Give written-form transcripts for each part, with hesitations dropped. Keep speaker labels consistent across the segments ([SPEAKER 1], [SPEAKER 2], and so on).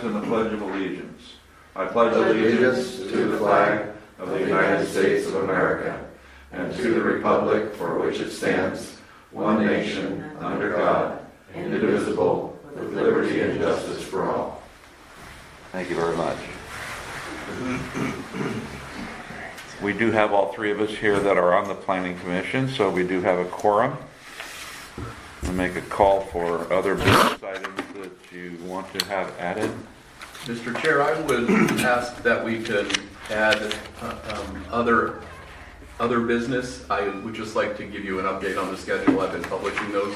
[SPEAKER 1] rise in the Pledge of Allegiance. I pledge allegiance to the flag of the United States of America and to the republic for which it stands, one nation, under God, indivisible, with liberty and justice for all. Thank you very much. We do have all three of us here that are on the Planning Commission, so we do have a quorum. I'll make a call for other business items that you want to have added.
[SPEAKER 2] Mr. Chair, I would ask that we could add other business. I would just like to give you an update on the schedule. I've been publishing those.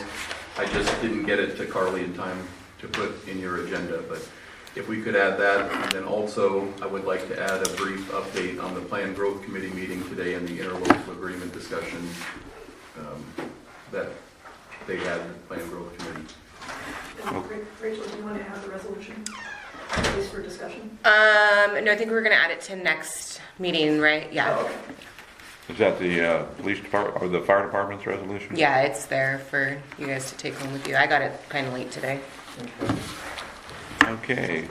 [SPEAKER 2] I just didn't get it to Carly in time to put in your agenda, but if we could add that. And then also, I would like to add a brief update on the Planned Growth Committee meeting today and the interlocal agreement discussion that they had in the Planned Growth Committee.
[SPEAKER 3] Rachel, do you want to add the resolution, at least for discussion?
[SPEAKER 4] No, I think we're going to add it to next meeting, right? Yeah.
[SPEAKER 3] Oh, okay.
[SPEAKER 1] Is that the police department or the fire department's resolution?
[SPEAKER 4] Yeah, it's there for you guys to take home with you. I got it kind of late today.
[SPEAKER 1] Okay.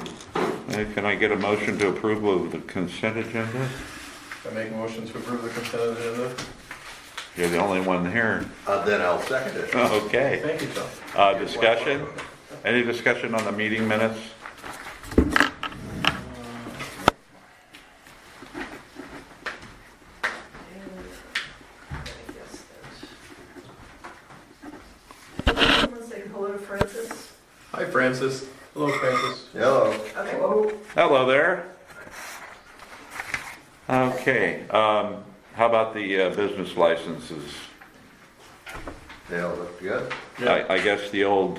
[SPEAKER 1] Can I get a motion to approve of the consent agenda?
[SPEAKER 2] I make motions to approve the consent agenda.
[SPEAKER 1] You're the only one here.
[SPEAKER 5] Then I'll second it.
[SPEAKER 1] Okay.
[SPEAKER 2] Thank you, Tom.
[SPEAKER 1] Discussion? Any discussion on the meeting minutes?
[SPEAKER 3] Someone say hello to Francis.
[SPEAKER 2] Hi, Francis. Hello, Francis.
[SPEAKER 5] Hello.
[SPEAKER 3] Okay. Hello.
[SPEAKER 1] Hello there. Okay. How about the business licenses?
[SPEAKER 5] They all look good.
[SPEAKER 1] I guess the old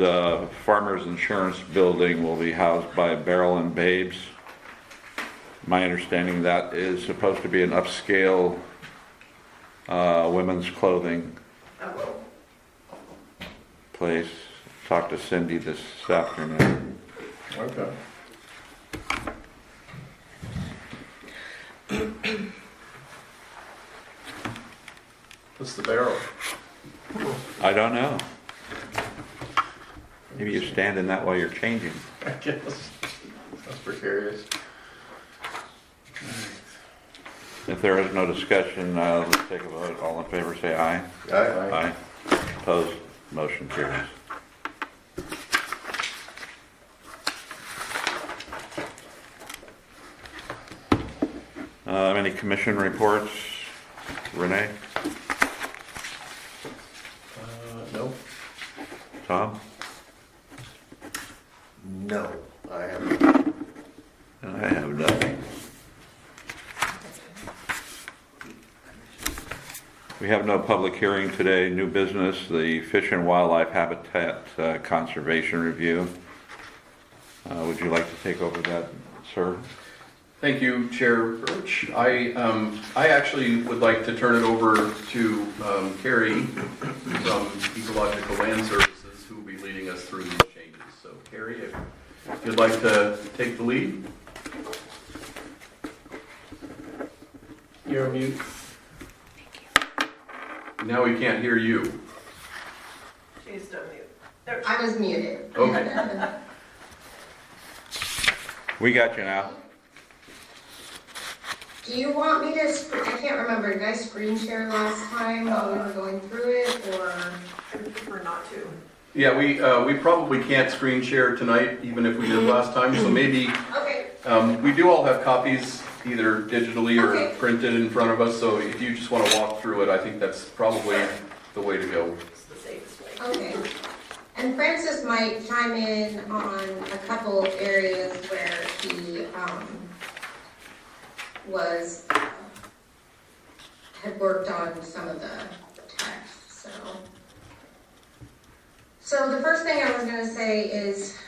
[SPEAKER 1] Farmers Insurance building will be housed by Barrel and Babes. My understanding that is supposed to be an upscale women's clothing
[SPEAKER 3] Oh,
[SPEAKER 1] place. Talked to Cindy this afternoon.
[SPEAKER 2] Okay. What's the barrel?
[SPEAKER 1] I don't know. Maybe you stand in that while you're changing.
[SPEAKER 2] I guess. That's precarious.
[SPEAKER 1] If there is no discussion, let's take a vote. All in favor say aye.
[SPEAKER 5] Aye.
[SPEAKER 1] Aye. Opposed? Motion carries. Any commission reports? Renee?
[SPEAKER 2] No.
[SPEAKER 1] Tom?
[SPEAKER 5] No, I haven't.
[SPEAKER 1] I have nothing. We have no public hearing today. New business, the Fish and Wildlife Habitat Conservation Review. Would you like to take over that, sir?
[SPEAKER 2] Thank you, Chair Birch. I actually would like to turn it over to Carrie from Ecological Land Services, who will be leading us through these changes. So, Carrie, if you'd like to take the lead. You're on mute. Now we can't hear you.
[SPEAKER 3] she's done mute.
[SPEAKER 6] I was muted.
[SPEAKER 2] Okay.
[SPEAKER 1] We got you now.
[SPEAKER 6] Do you want me to, I can't remember, did I screen share last time while we were going through it, or?
[SPEAKER 3] I would prefer not to.
[SPEAKER 2] Yeah, we probably can't screen share tonight, even if we did last time. So maybe
[SPEAKER 6] Okay,
[SPEAKER 2] we do all have copies, either digitally or
[SPEAKER 6] Okay.
[SPEAKER 2] printed in front of us. So if you just want to walk through it, I think that's probably the way to go.
[SPEAKER 3] It's the safest way.
[SPEAKER 6] okay. And Francis might chime in on a couple areas where he, had worked on some of the text, so. So the first thing I was gonna say is,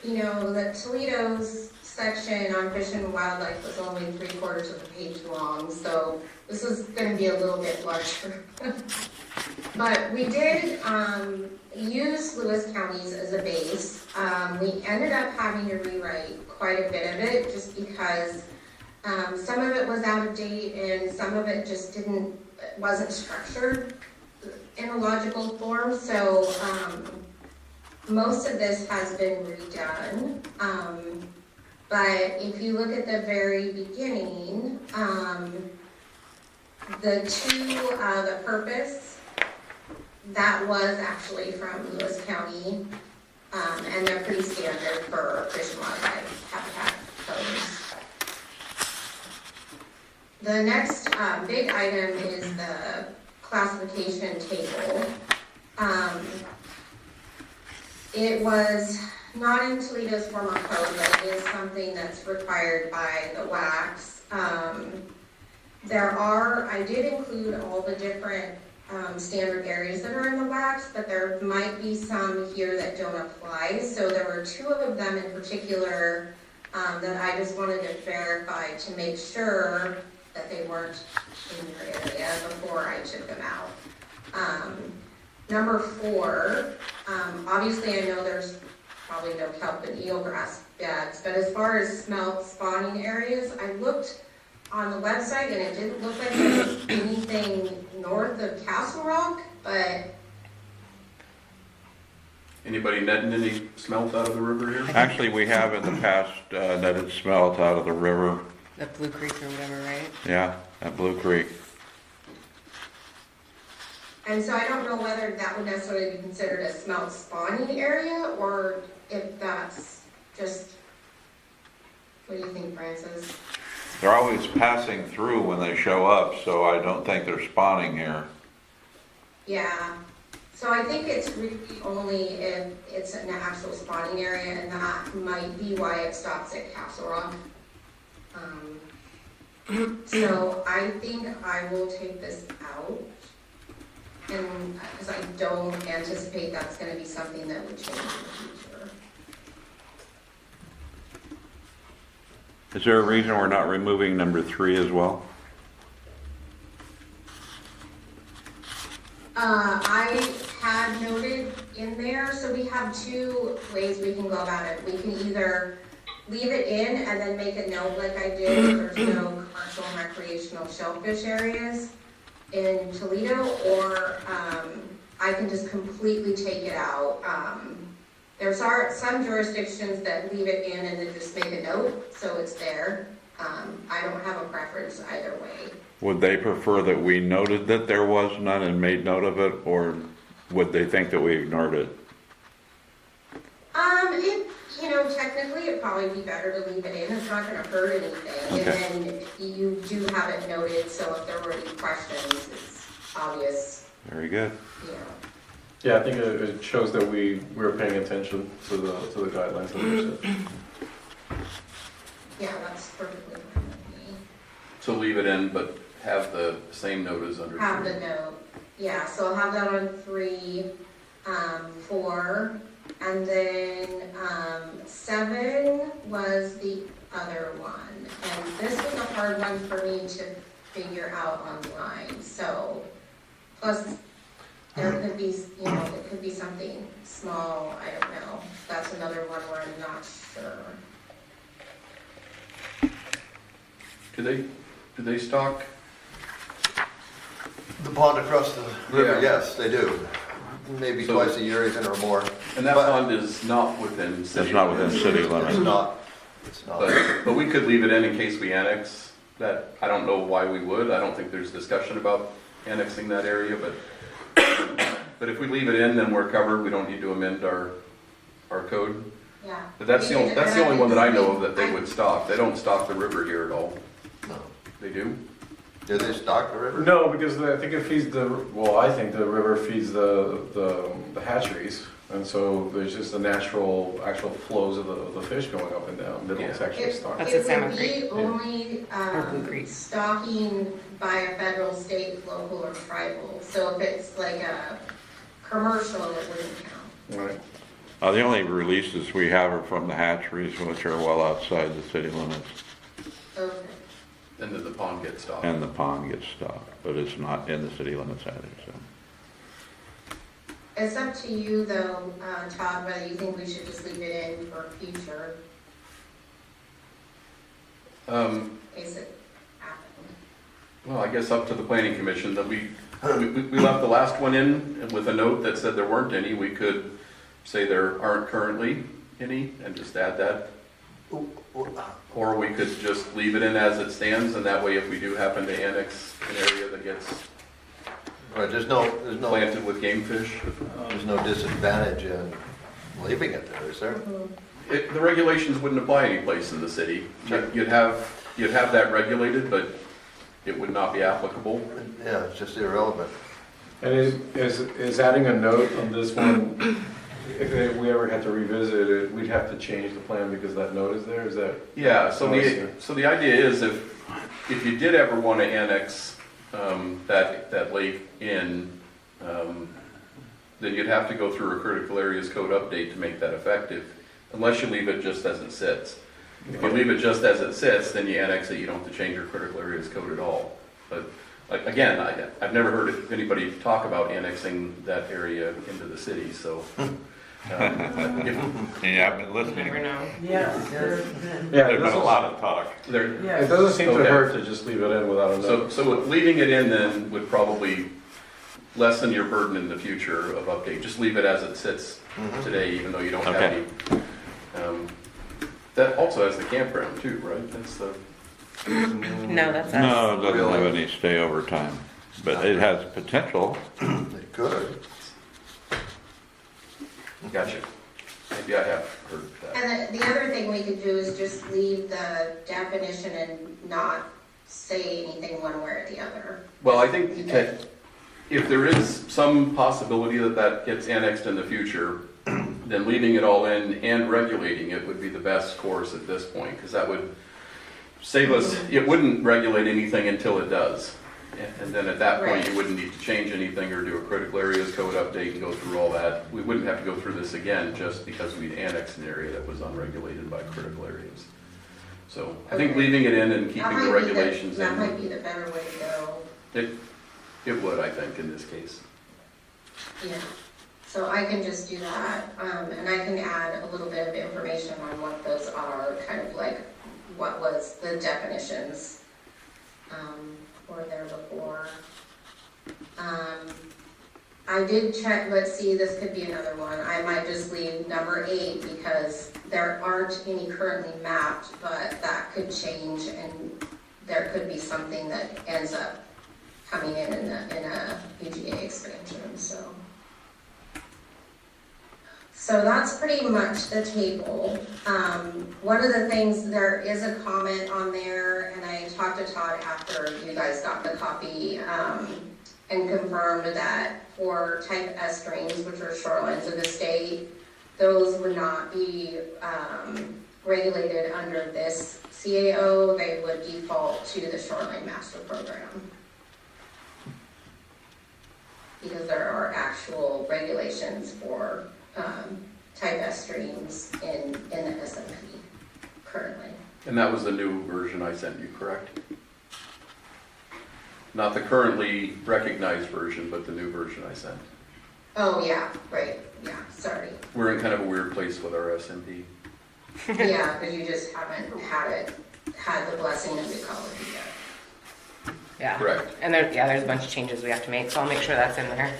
[SPEAKER 6] you know, that Toledo's section on fish and wildlife was only 3/4 of a page long, so this is gonna be a little bit larger. But we did use Lewis counties as a base. We ended up having to rewrite quite a bit of it just because some of it was out of date and some of it just wasn't structured in a logical form. So most of this has been redone. But if you look at the very beginning, the purpose, that was actually from Lewis County, and they're pretty standard for fish and wildlife habitat codes. The next big item is the classification table. It was not in Toledo's former code, but it is something that's required by the WACs. I did include all the different standard areas that are in the WACs, but there might be some here that don't apply. So there were 2 of them in particular that I just wanted to verify to make sure that they weren't in your area before I took them out. Number 4, obviously I know there's probably no kelp and eelgrass beds, but as far as smelt spawning areas, I looked on the website and it didn't look like there was anything north of Castle Rock, but...
[SPEAKER 2] Anybody netting any smelt out of the river here?
[SPEAKER 1] Actually, we have in the past netted smelt out of the river.
[SPEAKER 4] The Blue Creek or whatever, right?
[SPEAKER 1] Yeah, at Blue Creek.
[SPEAKER 6] And so I don't know whether that would necessarily be considered a smelt spawning area, or if that's just, what do you think, Francis?
[SPEAKER 1] They're always passing through when they show up, so I don't think they're spawning here.
[SPEAKER 6] Yeah, so I think it's really only if it's an actual spawning area, and that might be why it stops at Castle Rock. So I think I will take this out, and because I don't anticipate that's going to be something that would change in the future.
[SPEAKER 1] Is there a reason we're not removing number 3 as well?
[SPEAKER 6] I had noted in there, so we have 2 ways we can go about it. We can either leave it in and then make a note like I did, there's no commercial and recreational shellfish areas in Toledo, or I can just completely take it out. There's some jurisdictions that leave it in and then just make a note, so it's there. I don't have a preference either way.
[SPEAKER 1] Would they prefer that we noted that there was none and made note of it, or would they think that we ignored it?
[SPEAKER 6] Technically it'd probably be better to leave it in. It's not gonna hurt anything.
[SPEAKER 1] Okay.
[SPEAKER 6] And then you do have it noted, so if there were any questions, it's obvious,
[SPEAKER 1] Very good.
[SPEAKER 6] you know.
[SPEAKER 7] Yeah, I think it shows that we were paying attention to the guidelines that were set.
[SPEAKER 6] Yeah, that's perfectly fine with me.
[SPEAKER 2] So leave it in, but have the same note as under.
[SPEAKER 6] Have
[SPEAKER 2] 3.
[SPEAKER 6] the note, yeah, so I'll have that on 3, 4, and then 7 was the other one. And this was a hard one for me to figure out online, so, plus there could be, it could be something small, I don't know. That's another one where I'm not sure.
[SPEAKER 2] Do they stock?
[SPEAKER 5] The pond across the river,
[SPEAKER 2] Yeah.
[SPEAKER 5] yes, they do. Maybe
[SPEAKER 2] So-
[SPEAKER 5] twice a year even or more.
[SPEAKER 2] And that
[SPEAKER 5] But-
[SPEAKER 2] pond is not within city.
[SPEAKER 1] It's not within city
[SPEAKER 5] It's
[SPEAKER 1] limits.
[SPEAKER 5] not, it's not.
[SPEAKER 2] But we could leave it in case we annex that. I don't know why we would. I don't think there's discussion about annexing that area, but if we leave it in, then we're covered. We don't need to amend our code.
[SPEAKER 6] Yeah.
[SPEAKER 2] But that's the only one that I know of that they would stock. They don't stock the river here at all.
[SPEAKER 5] No.
[SPEAKER 2] They do?
[SPEAKER 5] Do they stock the river?
[SPEAKER 7] No, because I think it feeds I think the river feeds the hatcheries. And so there's just the actual flows of the fish going up and down. They don't
[SPEAKER 2] Yeah.
[SPEAKER 7] actually stock.
[SPEAKER 4] That's at Salmon
[SPEAKER 6] It
[SPEAKER 4] Creek.
[SPEAKER 6] would be only
[SPEAKER 4] Or Blue Creek.
[SPEAKER 6] stocking by a federal, state, local, or tribal. So if it's like a commercial, it wouldn't count.
[SPEAKER 7] Right.
[SPEAKER 1] The only releases we have are from the hatcheries, which are well outside the city limits,
[SPEAKER 6] Okay.
[SPEAKER 2] And then the pond gets stocked.
[SPEAKER 1] and the pond gets stocked, but it's not in the city limits either, so.
[SPEAKER 6] It's up to you though, Todd, whether you think we should just leave it in for future, in case it happened.
[SPEAKER 2] Well, I guess up to the planning commission that we left the last one in and with a note that said there weren't any. We could say there aren't currently any and just add that Or we could just leave it in as it stands, and that way if we do happen to annex an area that gets
[SPEAKER 5] Right, there's
[SPEAKER 2] planted with game fish,
[SPEAKER 5] no disadvantage in leaving it there, is there?
[SPEAKER 2] the regulations wouldn't apply any place in the city. You'd have that regulated, but it would not be applicable.
[SPEAKER 5] Yeah, it's just irrelevant.
[SPEAKER 7] And is adding a note on this one, if we ever had to revisit it, we'd have to change the plan because that note is there, is that?
[SPEAKER 2] Yeah, so
[SPEAKER 7] Oh, I see.
[SPEAKER 2] the idea is if you did ever want to annex that lake in, then you'd have to go through a critical areas code update to make that effective, unless you leave it just as it sits. If you leave it just as it sits, then you annex it, you don't have to change your critical areas code at all. But again, I've never heard anybody talk about annexing that area into the city, so.
[SPEAKER 1] Yeah, I've been listening.
[SPEAKER 4] Never know.
[SPEAKER 3] Yeah.
[SPEAKER 7] Yeah,
[SPEAKER 1] There's been a lot of talk.
[SPEAKER 7] it doesn't seem to
[SPEAKER 2] Okay.
[SPEAKER 7] hurt to just leave it in without a note.
[SPEAKER 2] So leaving it in then would probably lessen your burden in the future of update. Just leave it as it sits today, even though you don't have
[SPEAKER 1] Okay.
[SPEAKER 2] any. That also has the campground too, right? That's the,
[SPEAKER 4] No, that's us.
[SPEAKER 1] No, it doesn't have
[SPEAKER 5] Really?
[SPEAKER 1] any stay over time, but it has potential.
[SPEAKER 5] It could.
[SPEAKER 2] gotcha. Maybe I have heard that.
[SPEAKER 6] And the other thing we could do is just leave the definition and not say anything one way or the other.
[SPEAKER 2] Well, I think that if there is some possibility that that gets annexed in the future, then leaving it all in and regulating it would be the best course at this point, because that would save us, it wouldn't regulate anything until it does. And then at that point,
[SPEAKER 6] Right.
[SPEAKER 2] you wouldn't need to change anything or do a critical areas code update and go through all that. We wouldn't have to go through this again just because we'd annexed an area that was unregulated by critical areas. So I think
[SPEAKER 6] Okay.
[SPEAKER 2] leaving it in and
[SPEAKER 6] That
[SPEAKER 2] keeping
[SPEAKER 6] might
[SPEAKER 2] the
[SPEAKER 6] be
[SPEAKER 2] regulations
[SPEAKER 6] That
[SPEAKER 2] in,
[SPEAKER 6] might be the better way to go,
[SPEAKER 2] it would, I think, in this case.
[SPEAKER 6] yeah. So I can just do that, and I can add a little bit of information on what those are, kind of like what was the definitions, were there before. I did check, let's see, this could be another one. I might just leave number 8 because there aren't any currently mapped, but that could change and there could be something that ends up coming in a UGA expansion, so. So that's pretty much the table. One of the things, there is a comment on there, and I talked to Todd after you guys got the copy, and confirmed that for type S streams, which are shorelines of the state, those would not be regulated under this CAO. They would default to the Shoreline Master Program, because there are actual regulations for type S streams in the SMP currently.
[SPEAKER 2] And that was the new version I sent you, correct? Not the currently recognized version, but the new version I sent.
[SPEAKER 6] Oh, yeah, right, yeah, sorry.
[SPEAKER 2] We're in kind of a weird place with our SMP.
[SPEAKER 6] Yeah, because you just haven't had the blessing of the ecology yet.
[SPEAKER 4] Yeah.
[SPEAKER 2] Correct.
[SPEAKER 4] And there's a bunch of changes we have to make, so I'll make sure that's in there.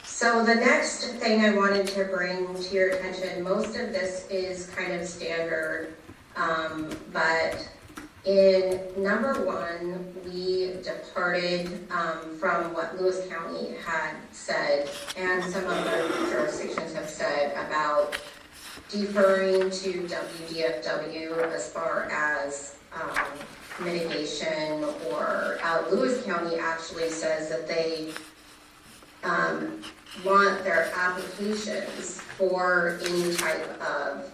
[SPEAKER 6] So the next thing I wanted to bring to your attention, most of this is kind of standard, but in number 1, we departed from what Lewis County had said, and some other jurisdictions have said about deferring to WDFW as far as mitigation, or Lewis County actually says that they want their applications for any type of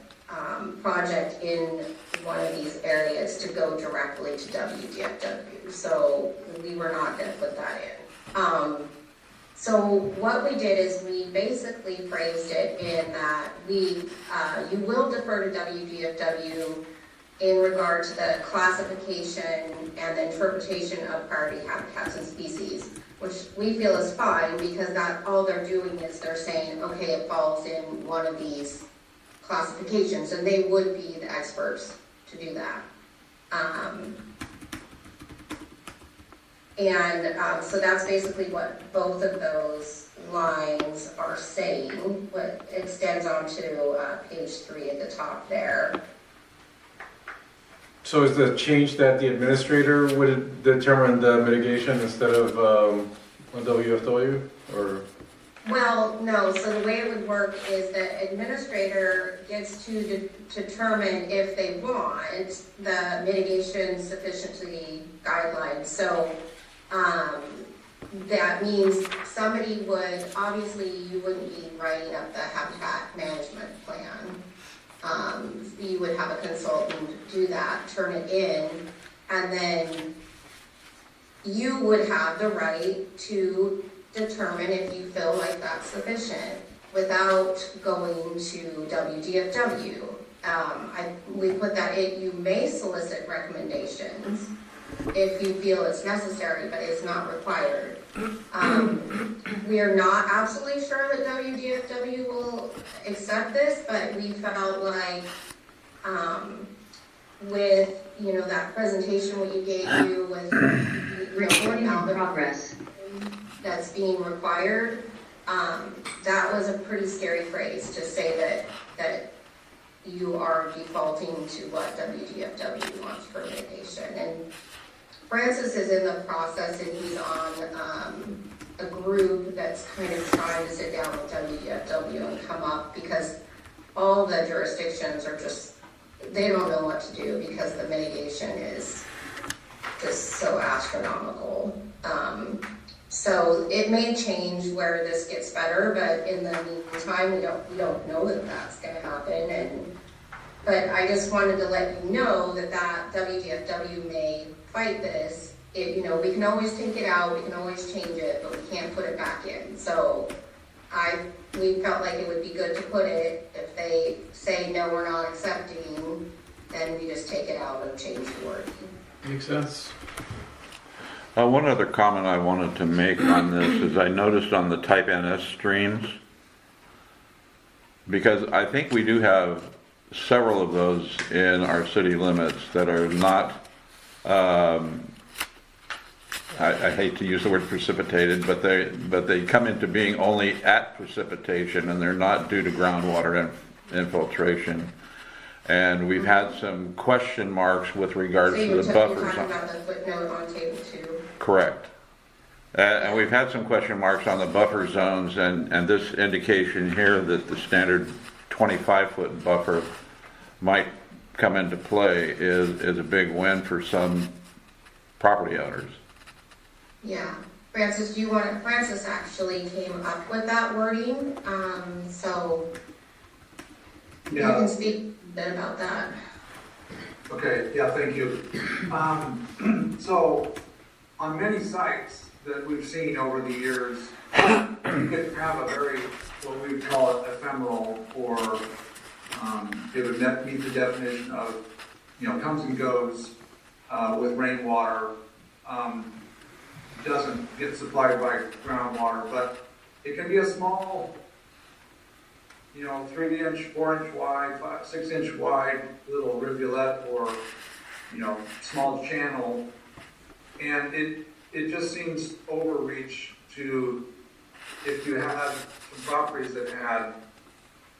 [SPEAKER 6] project in one of these areas to go directly to WDFW. So we were not going to put that in. So what we did is we basically phrased it in that you will defer to WDFW in regard to the classification and the interpretation of priority habitats and species, which we feel is fine, because that all they're doing is they're saying, okay, it falls in one of these classifications, and they would be the experts to do that. And so that's basically what both of those lines are saying, what extends onto page 3 at the top there.
[SPEAKER 7] So is the change that the administrator would determine the mitigation instead of a WFW, or?
[SPEAKER 6] Well, no, so the way it would work is the administrator gets to determine if they want the mitigation sufficiency guidelines. So that means somebody would, obviously you wouldn't be writing up the habitat management plan. You would have a consultant do that, turn it in, and then you would have the right to determine if you feel like that's sufficient without going to WDFW. We put that in, you may solicit recommendations if you feel it's necessary, but it's not required. We are not absolutely sure that WDFW will accept this, but we felt like with, you know, that presentation what you gave you with
[SPEAKER 8] recording in progress.
[SPEAKER 6] That's being required, that was a pretty scary phrase to say that you are defaulting to what WDFW wants for mitigation. And Francis is in the process, and he's on a group that's kind of trying to sit down with WDFW and come up, because all the jurisdictions are just, they don't know what to do because the mitigation is just so astronomical. So it may change where this gets better, but in the meantime, we don't know that that's going to happen. But I just wanted to let you know that WDFW may fight this. You know, we can always take it out, we can always change it, but we can't put it back in. So we felt like it would be good to put it. If they say no, we're not accepting, then we just take it out and change the wording.
[SPEAKER 7] Makes sense.
[SPEAKER 1] One other comment I wanted to make on this is I noticed on the type NS streams, because I think we do have several of those in our city limits that are not, I hate to use the word precipitated, but they come into being only at precipitation, and they're not due to groundwater infiltration. And we've had some question marks with regards to the buffer zone.
[SPEAKER 6] So you're talking about the footnote on table 2?
[SPEAKER 1] Correct. And we've had some question marks on the buffer zones, and this indication here that the standard 25-foot buffer might come into play is a big win for some property owners.
[SPEAKER 6] Yeah. Francis, Francis actually came up with that wording, so you can speak a bit about that.
[SPEAKER 9] Okay, yeah, thank you. So, on many sites that we've seen over the years, you could have a very, what we would call it, ephemeral, or it would meet the definition of, you know, comes and goes with rainwater, doesn't get supplied by groundwater, but it can be a small, you know, 3-inch, 4-inch wide, 6-inch wide little rivulet, or, you know, small channel, and it just seems overreach to, if you had some properties that had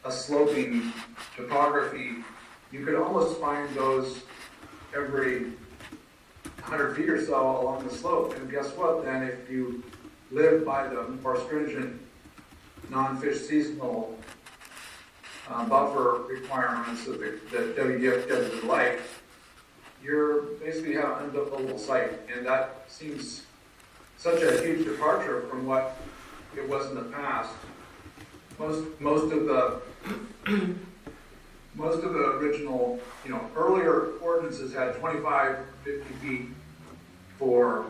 [SPEAKER 9] a sloping topography, you could almost find those every 100 feet or so along the slope, and guess what, then if you live by the more stringent non-fish seasonal buffer requirements that WDFW would like, you're basically have an unbuildable site, and that seems such a huge departure from what it was in the past. Most of the original, you know, earlier ordinances had 25, 50 feet for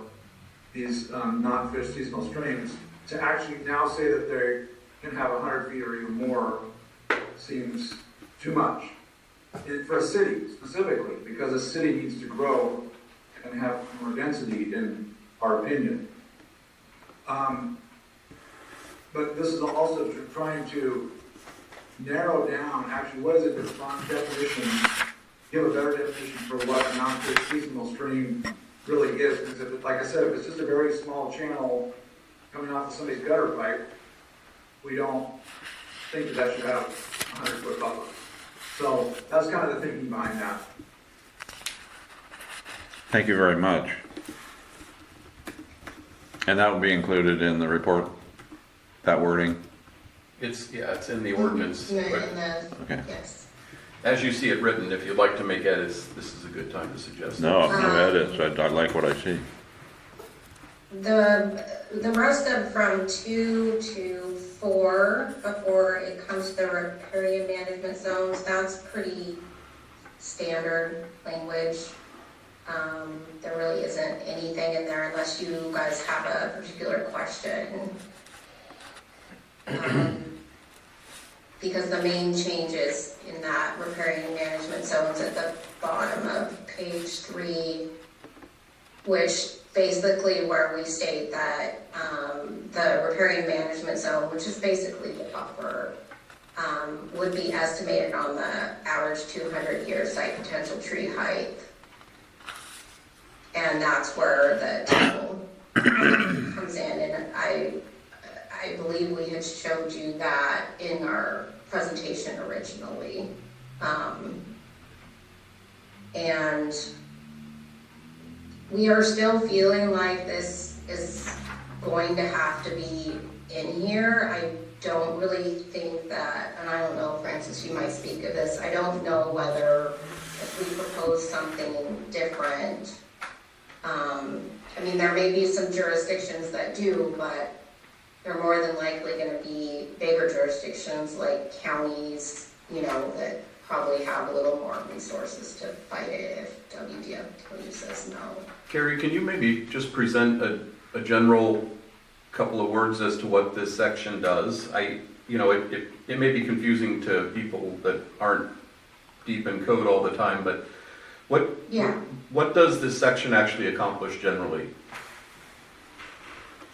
[SPEAKER 9] these non-fish seasonal streams. To actually now say that they can have 100 feet or even more seems too much. For a city specifically, because a city needs to grow and have more density, in our opinion. But this is also trying to narrow down, actually, what is it, definition, give a better definition for what a non-fish seasonal stream really is. Because like I said, if it's just a very small channel coming off of somebody's gutter pipe, we don't think that should have a 100-foot buffer. So that's kind of the thinking behind that.
[SPEAKER 1] Thank you very much. And that will be included in the report, that wording?
[SPEAKER 2] It's in the ordinance.
[SPEAKER 6] In
[SPEAKER 2] but
[SPEAKER 6] the,
[SPEAKER 1] Okay.
[SPEAKER 6] yes.
[SPEAKER 2] As you see it written, if you'd like to make edits, this is a good time to suggest.
[SPEAKER 1] No,
[SPEAKER 2] those.
[SPEAKER 1] no edits, I like what I see.
[SPEAKER 6] The rest of from 2 to 4, before it comes to the riparian management zones, that's pretty standard language. There really isn't anything in there unless you guys have a particular question. Because the main changes in that riparian management zones at the bottom of page 3, which basically where we state that the riparian management zone, which is basically the buffer, would be estimated on the average 200-year site potential tree height. And that's where the table comes in, and I believe we had showed you that in our presentation originally. And we are still feeling like this is going to have to be in here. I don't really think that, and I don't know, Francis, you might speak of this, I don't know whether if we propose something different, I mean, there may be some jurisdictions that do, but they're more than likely going to be bigger jurisdictions like counties, you know, that probably have a little more resources to fight it if WDFW says no.
[SPEAKER 2] Carrie, can you maybe just present a general couple of words as to what this section does? It may be confusing to people that aren't deep in code all the time, but what does this section actually accomplish generally?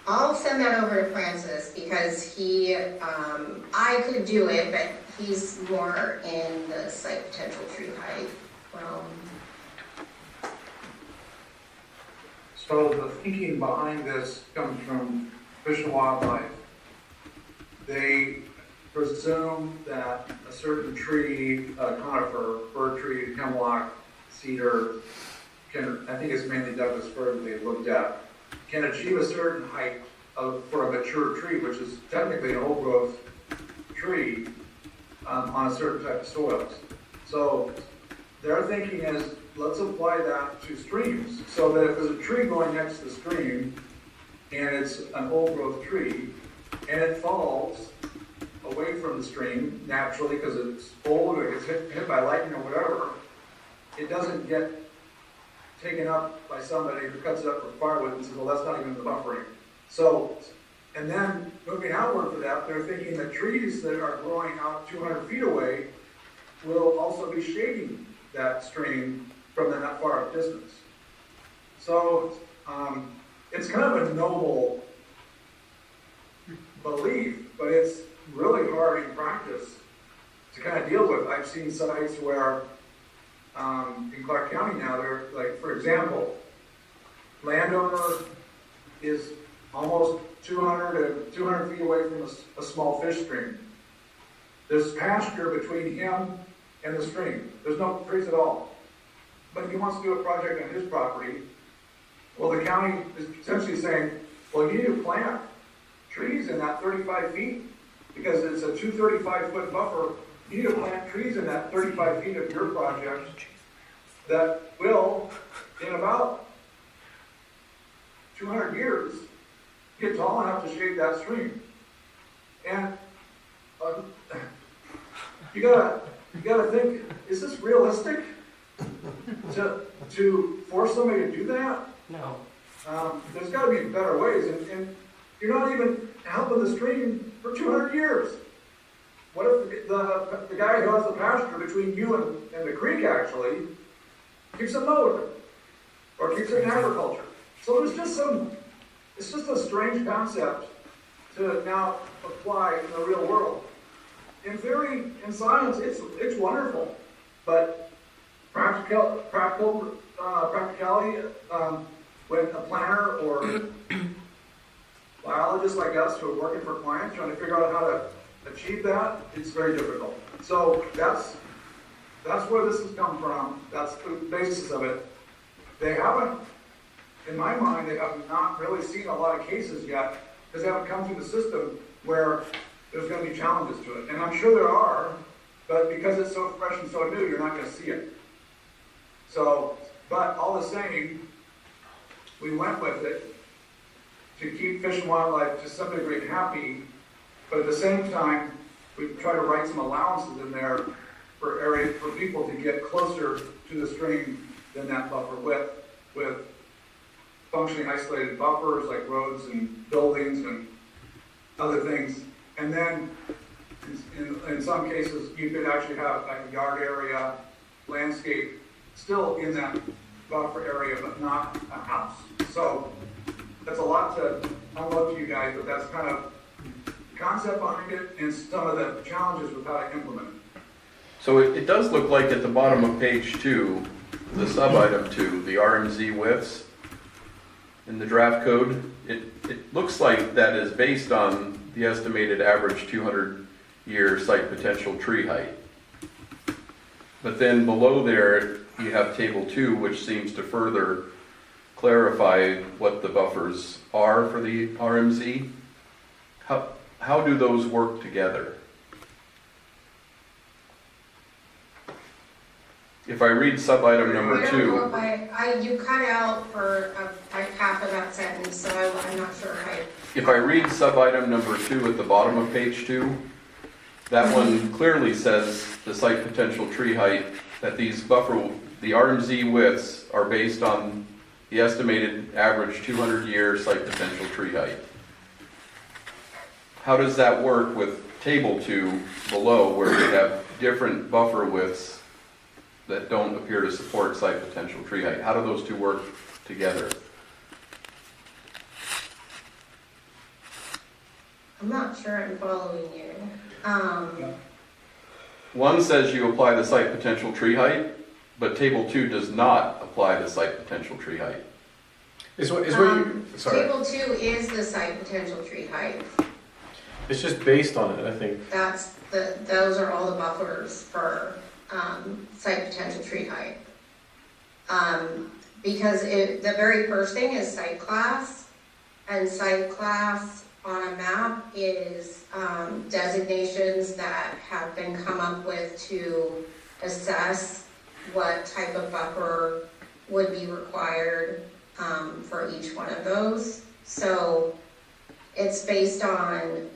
[SPEAKER 6] I'll send that over to Francis because I could do it, but he's more in the site potential tree height.
[SPEAKER 9] So the thinking behind this comes from Fish and Wildlife. They presume that a certain tree, conifer, fir tree, hemlock, cedar, I think it's mainly Douglas fir that they looked at, can achieve a certain height for a mature tree, which is technically an old growth tree on a certain type of soils. So their thinking is, let's apply that to streams, so that if there's a tree going next to the stream, and it's an old growth tree, and it falls away from the stream naturally because it's old or gets hit by lightning or whatever, it doesn't get taken up by somebody who cuts it up for firewood and says, well, that's not even the buffering. So, and then moving outward for that, they're thinking that trees that are growing out 200 feet away will also be shading that stream from that far up distance. So, it's kind of a noble belief, but it's really hard in practice to kind of deal with. I've seen sites where in Clark County now, they're like, for example, landowner is almost 200 feet away from a small fish stream. There's pasture between him and the stream. There's no trees at all. But he wants to do a project on his property. Well, the county is essentially saying, well, you need to plant trees in that 35 feet because it's a 235-foot buffer. You need to plant trees in that 35 feet of your project that will, in about 200 years, get tall enough to shade that stream. And you gotta think, is this realistic to force somebody to do that?
[SPEAKER 4] No.
[SPEAKER 9] There's got to be better ways, and you're not even helping the stream for 200 years. What if the guy who has the pasture between you and the creek actually keeps it mowed or keeps it in agriculture? So there's just it's just a strange concept to now apply in the real world. In theory, in science, it's wonderful, but practicality, when a planner or biologists like us who are working for clients trying to figure out how to achieve that, it's very difficult. So that's where this has come from. That's the basis of it. They haven't, in my mind, they have not really seen a lot of cases yet because they haven't come through the system where there's going to be challenges to it. And I'm sure there are, but because it's so fresh and so new, you're not going to see it. So, but all the same, we went with it to keep Fish and Wildlife to some degree happy, but at the same time, we try to write some allowances in there for people to get closer to the stream than that buffer width, with functionally isolated buffers like roads and buildings and other things. And then in some cases, you could actually have like a yard area, landscape, still in that buffer area, but not a house. So that's a lot to unload to you guys, but that's kind of the concept behind it and some of the challenges with how to implement it.
[SPEAKER 2] So it does look like at the bottom of page 2, the sub-item 2, the RMZ widths in the draft code, it looks like that is based on the estimated average 200-year site potential tree height. But then below there, you have table 2, which seems to further clarify what the buffers are for the RMZ. How do those work together? If I read sub-item number 2...
[SPEAKER 6] I don't know if you cut out for like half of that sentence, so I'm not sure
[SPEAKER 2] If I read sub-item number 2 at the bottom of page 2, that one clearly says the site potential tree height, that these the RMZ widths are based on the estimated average 200-year site potential tree height. How does that work with table 2 below, where we have different buffer widths that don't appear to support site potential tree height? How do those two work together?
[SPEAKER 6] I'm not sure I'm following you.
[SPEAKER 2] One says you apply the site potential tree height, but table 2 does not apply the site potential tree height.
[SPEAKER 7] Sorry.
[SPEAKER 6] Table 2 is the site potential tree height.
[SPEAKER 7] It's just based on it, I think.
[SPEAKER 6] Those are all the buffers for site potential tree height. Because the very first thing is site class, and site class on a map is designations that have been come up with to assess what type of buffer would be required for each one of those. So it's based on,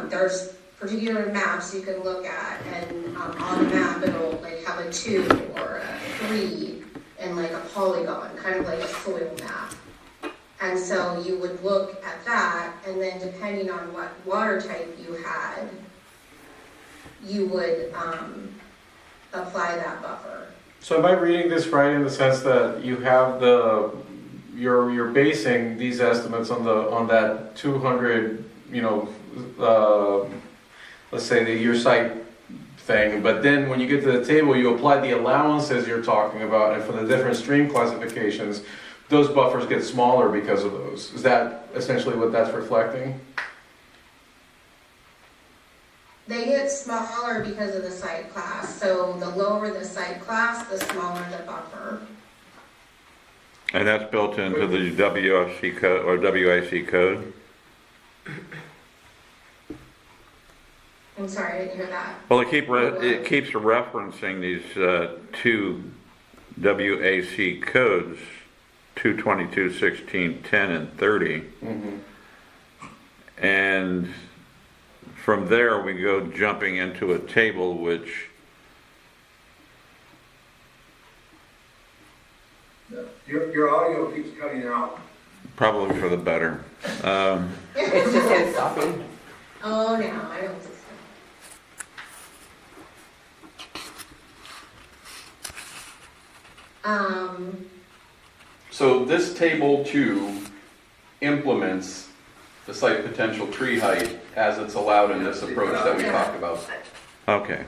[SPEAKER 6] there's particular maps you can look at, and on the map it'll like have a 2 or a 3 and like a polygon, kind of like a soil map. And so you would look at that, and then depending on what water type you had, you would apply that buffer.
[SPEAKER 7] So am I reading this right in the sense that you have you're basing these estimates on that 200, let's say your site thing, but then when you get to the table, you apply the allowances you're talking about, and for the different stream classifications, those buffers get smaller because of those. Is that essentially what that's reflecting?
[SPEAKER 6] They get smaller because of the site class. So the lower the site class, the smaller the buffer.
[SPEAKER 1] And that's built into the WFC code or WIC code?
[SPEAKER 6] I'm sorry, I didn't hear that.
[SPEAKER 1] Well, it keeps referencing these two WAC codes, 222, 16, 10, and 30.
[SPEAKER 7] Mm-hmm.
[SPEAKER 1] And from there, we go jumping into a table which...
[SPEAKER 9] Your audio keeps cutting out.
[SPEAKER 1] Probably for the better.
[SPEAKER 4] It's just his stopping.
[SPEAKER 6] Oh, no, I don't think so.
[SPEAKER 2] So this table 2 implements the site potential tree height as it's allowed in this approach that we talked about.
[SPEAKER 1] Okay.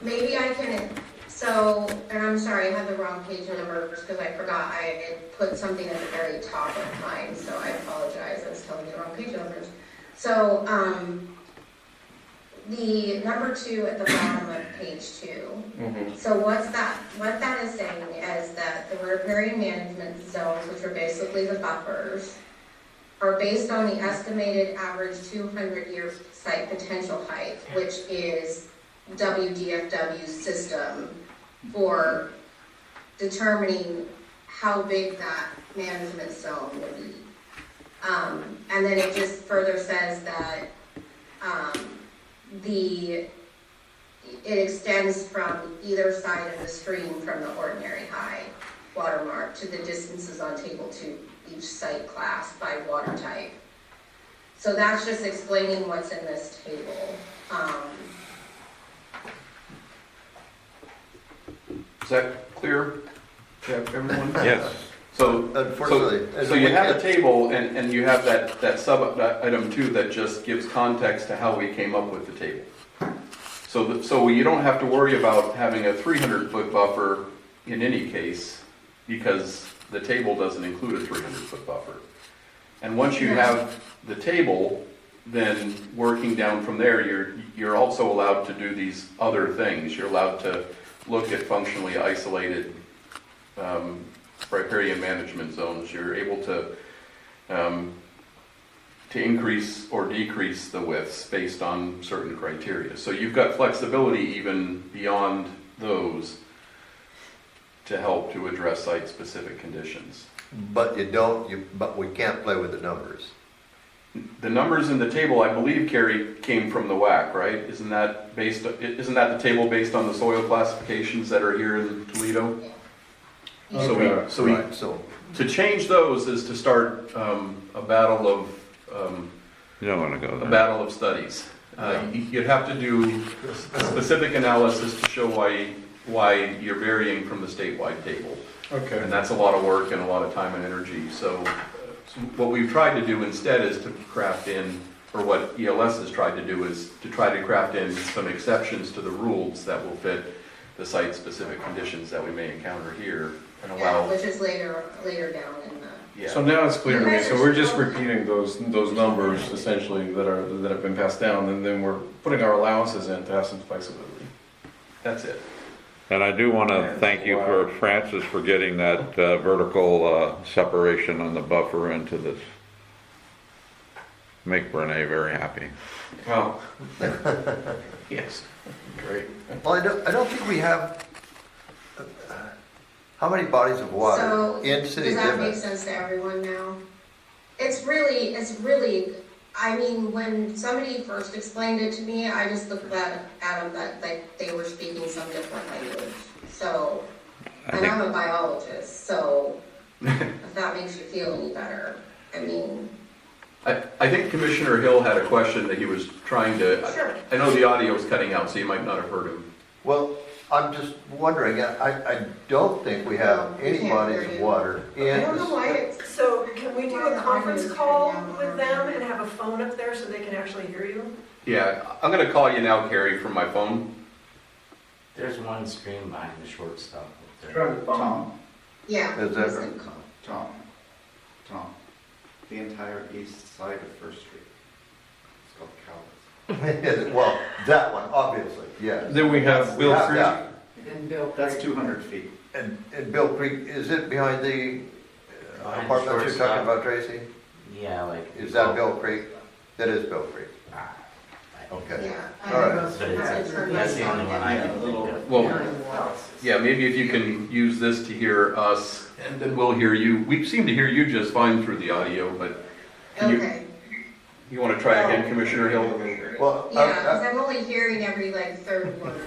[SPEAKER 6] Maybe I can So, and I'm sorry, I had the wrong page numbers because I forgot, I had put something at the very top of mine, so I apologize, I was telling you the wrong page numbers. So, the number 2 at the bottom of page 2. So what that is saying is that the riparian management zones, which are basically the buffers, are based on the estimated average 200-year site potential height, which is WDFW's system for determining how big that management zone would be. And then it just further says that it extends from either side of the stream from the ordinary high watermark to the distances on table 2, each site class by water type. So that's just explaining what's in this table.
[SPEAKER 2] Is that clear to everyone?
[SPEAKER 1] Yes.
[SPEAKER 2] So,
[SPEAKER 5] Unfortunately.
[SPEAKER 2] so you have a table and you have that sub item 2 that just gives context to how we came up with the table. So you don't have to worry about having a 300-foot buffer in any case because the table doesn't include a 300-foot buffer. And once you have the table, then working down from there, you're also allowed to do these other things. You're allowed to look at functionally isolated riparian management zones. You're able to increase or decrease the widths based on certain criteria. So you've got flexibility even beyond those to help to address site-specific conditions.
[SPEAKER 5] But but we can't play with the numbers.
[SPEAKER 2] The numbers in the table, I believe, Carrie, came from the WAC, right? Isn't that the table based on the soil classifications that are here in Toledo?
[SPEAKER 6] Yeah.
[SPEAKER 2] So to change those is to start a battle of
[SPEAKER 1] You don't want to go
[SPEAKER 2] a
[SPEAKER 1] there.
[SPEAKER 2] battle of studies. You'd have to do a specific analysis to show why you're varying from the statewide table.
[SPEAKER 7] Okay.
[SPEAKER 2] And that's a lot of work and a lot of time and energy. So what we've tried to do instead is to craft in, or what ELS has tried to do is to try to craft in some exceptions to the rules that will fit the site-specific conditions that we may encounter here and
[SPEAKER 6] Yeah,
[SPEAKER 2] allow.
[SPEAKER 6] which is later down in the.
[SPEAKER 2] Yeah.
[SPEAKER 7] So now it's clear to me, so we're just repeating those numbers essentially that have been passed down, and then we're putting our allowances in to have some flexibility.
[SPEAKER 2] That's it.
[SPEAKER 1] And I do want to thank you for Francis for getting that vertical separation on the buffer into this. Make Brene very happy.
[SPEAKER 7] Well, yes, great.
[SPEAKER 5] Well, I don't think we have, how many bodies of water
[SPEAKER 6] So,
[SPEAKER 5] in city
[SPEAKER 6] does that make
[SPEAKER 5] limits?
[SPEAKER 6] sense to everyone now? It's really, I mean, when somebody first explained it to me, I just looked at them that like they were speaking some different language. So, and I'm a biologist, so if that makes you feel any better, I mean.
[SPEAKER 2] I think Commissioner Hill had a question that he was trying to.
[SPEAKER 6] Sure.
[SPEAKER 2] I know the audio was cutting out, so you might not have heard him.
[SPEAKER 5] Well, I'm just wondering, I don't think we have any
[SPEAKER 6] can't
[SPEAKER 5] bodies
[SPEAKER 6] hear
[SPEAKER 5] of
[SPEAKER 6] you.
[SPEAKER 5] water in.
[SPEAKER 6] I don't know why it's.
[SPEAKER 3] So can we do a conference call with them and have a phone up there so they can actually hear you?
[SPEAKER 2] Yeah, I'm going to call you now, Carrie, from my phone.
[SPEAKER 10] There's one stream behind the shortstop up there.
[SPEAKER 9] Try the phone.
[SPEAKER 6] Yeah.
[SPEAKER 5] Is that
[SPEAKER 6] listen.
[SPEAKER 11] Tom, the entire east side of First Street. It's called Calvin's.
[SPEAKER 5] Well, that one, obviously, yes.
[SPEAKER 7] Then we have Bill
[SPEAKER 5] have
[SPEAKER 7] Creek.
[SPEAKER 5] that.
[SPEAKER 3] And Bill.
[SPEAKER 11] That's 200 feet.
[SPEAKER 5] And Bill Creek, is it behind the
[SPEAKER 10] Behind the
[SPEAKER 5] apartments you're
[SPEAKER 10] shortstop.
[SPEAKER 5] talking about, Tracy?
[SPEAKER 10] Yeah, like.
[SPEAKER 5] Is that Bill Creek? That is Bill Creek.
[SPEAKER 10] Ah, I hope.
[SPEAKER 5] Okay.
[SPEAKER 6] Yeah.
[SPEAKER 5] All right.
[SPEAKER 10] But that's the only one I can think of.
[SPEAKER 2] Well, yeah, maybe if you can use this to hear us, and then we'll hear you. We seem to hear you just fine through the audio, but can
[SPEAKER 6] Okay.
[SPEAKER 2] you want to try again, Commissioner Hill?
[SPEAKER 5] Well,
[SPEAKER 6] Yeah, because I'm only hearing every like third word.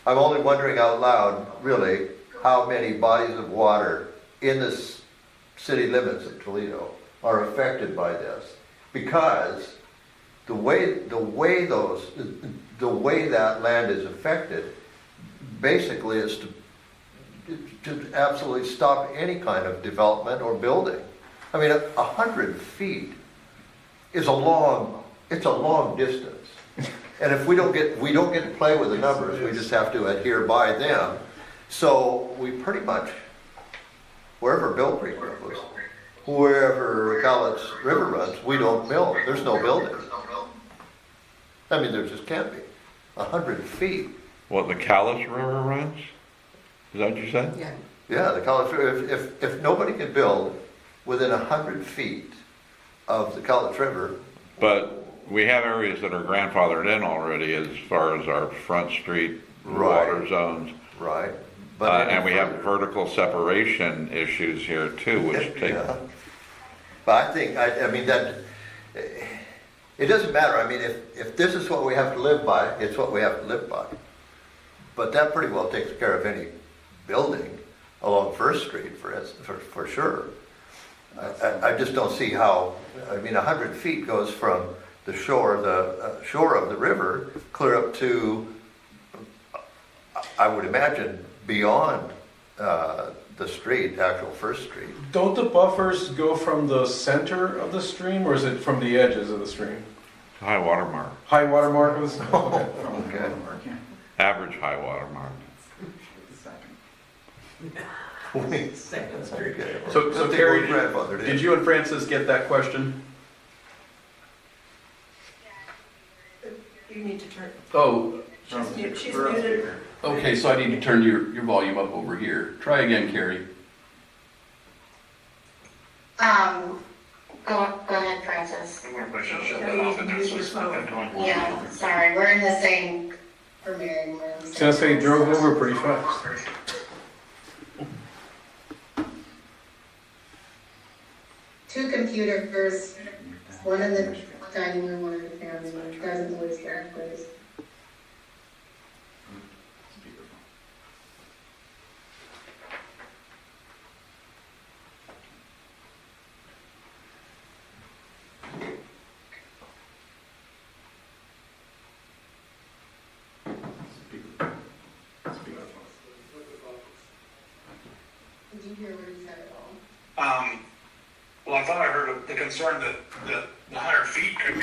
[SPEAKER 5] I'm only wondering out loud, really, how many bodies of water in the city limits of Toledo are affected by this. Because the way that land is affected, basically is to absolutely stop any kind of development or building. I mean, 100 feet is it's a long distance. And if we don't get to play with the numbers, we just have to adhere by them. So we pretty much, wherever Bill Creek goes, wherever Cowlitz River runs, we don't build. There's no building. I mean, there just can't be. 100 feet.
[SPEAKER 1] What, the Callis River runs? Is that what you said?
[SPEAKER 4] Yeah.
[SPEAKER 5] Yeah, the Cowlitz River, if nobody can build within 100 feet of the Cowlitz River.
[SPEAKER 1] But we have areas that are grandfathered in already as far as our Front Street
[SPEAKER 5] Right.
[SPEAKER 1] water zones.
[SPEAKER 5] Right.
[SPEAKER 1] And we have vertical separation issues here too, which take.
[SPEAKER 5] Yeah. But I think, I mean, that, it doesn't matter. I mean, if this is what we have to live by, it's what we have to live by. But that pretty well takes care of any building along First Street, for sure. I just don't see how, I mean, 100 feet goes from the shore of the river clear up to, I would imagine, beyond the street, actual First Street.
[SPEAKER 7] Don't the buffers go from the center of the stream, or is it from the edges of the stream?
[SPEAKER 1] High water mark,
[SPEAKER 7] High water mark of the stream? Okay.
[SPEAKER 5] Okay.
[SPEAKER 1] average high water mark.
[SPEAKER 5] Okay.
[SPEAKER 2] So
[SPEAKER 5] Good thing
[SPEAKER 2] Carrie,
[SPEAKER 5] we're grandfathered in.
[SPEAKER 2] did you and Francis get that question?
[SPEAKER 3] You need to turn,
[SPEAKER 2] Oh,
[SPEAKER 3] she's muted.
[SPEAKER 2] okay, so I need to turn your volume up over here. Try again, Carrie.
[SPEAKER 6] Go ahead, Francis.
[SPEAKER 3] Use your phone.
[SPEAKER 6] Yeah, sorry, we're in the same premiering room.
[SPEAKER 7] I was gonna say, drove over pretty fast.
[SPEAKER 6] Two computers, one in the dining room, one in the family room, doesn't always work, please. Did you hear what he said at all?
[SPEAKER 9] Well, I thought I heard the concern that the 100 feet could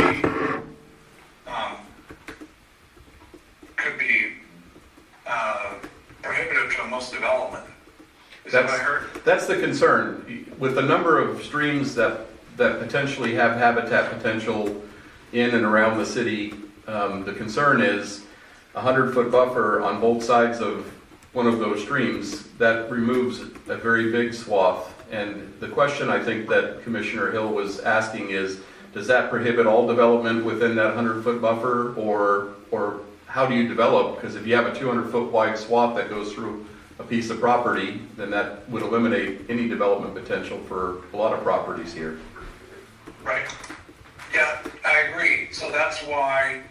[SPEAKER 9] be prohibitive to most development. Is that what I heard?
[SPEAKER 2] That's the concern. With the number of streams that potentially have habitat potential in and around the city, the concern is a 100-foot buffer on both sides of one of those streams. That removes a very big swath. And the question I think that Commissioner Hill was asking is, does that prohibit all development within that 100-foot buffer, or how do you develop? Because if you have a 200-foot wide swath that goes through a piece of property, then that would eliminate any development potential for a lot of properties here.
[SPEAKER 9] Right. Yeah, I agree. So that's why,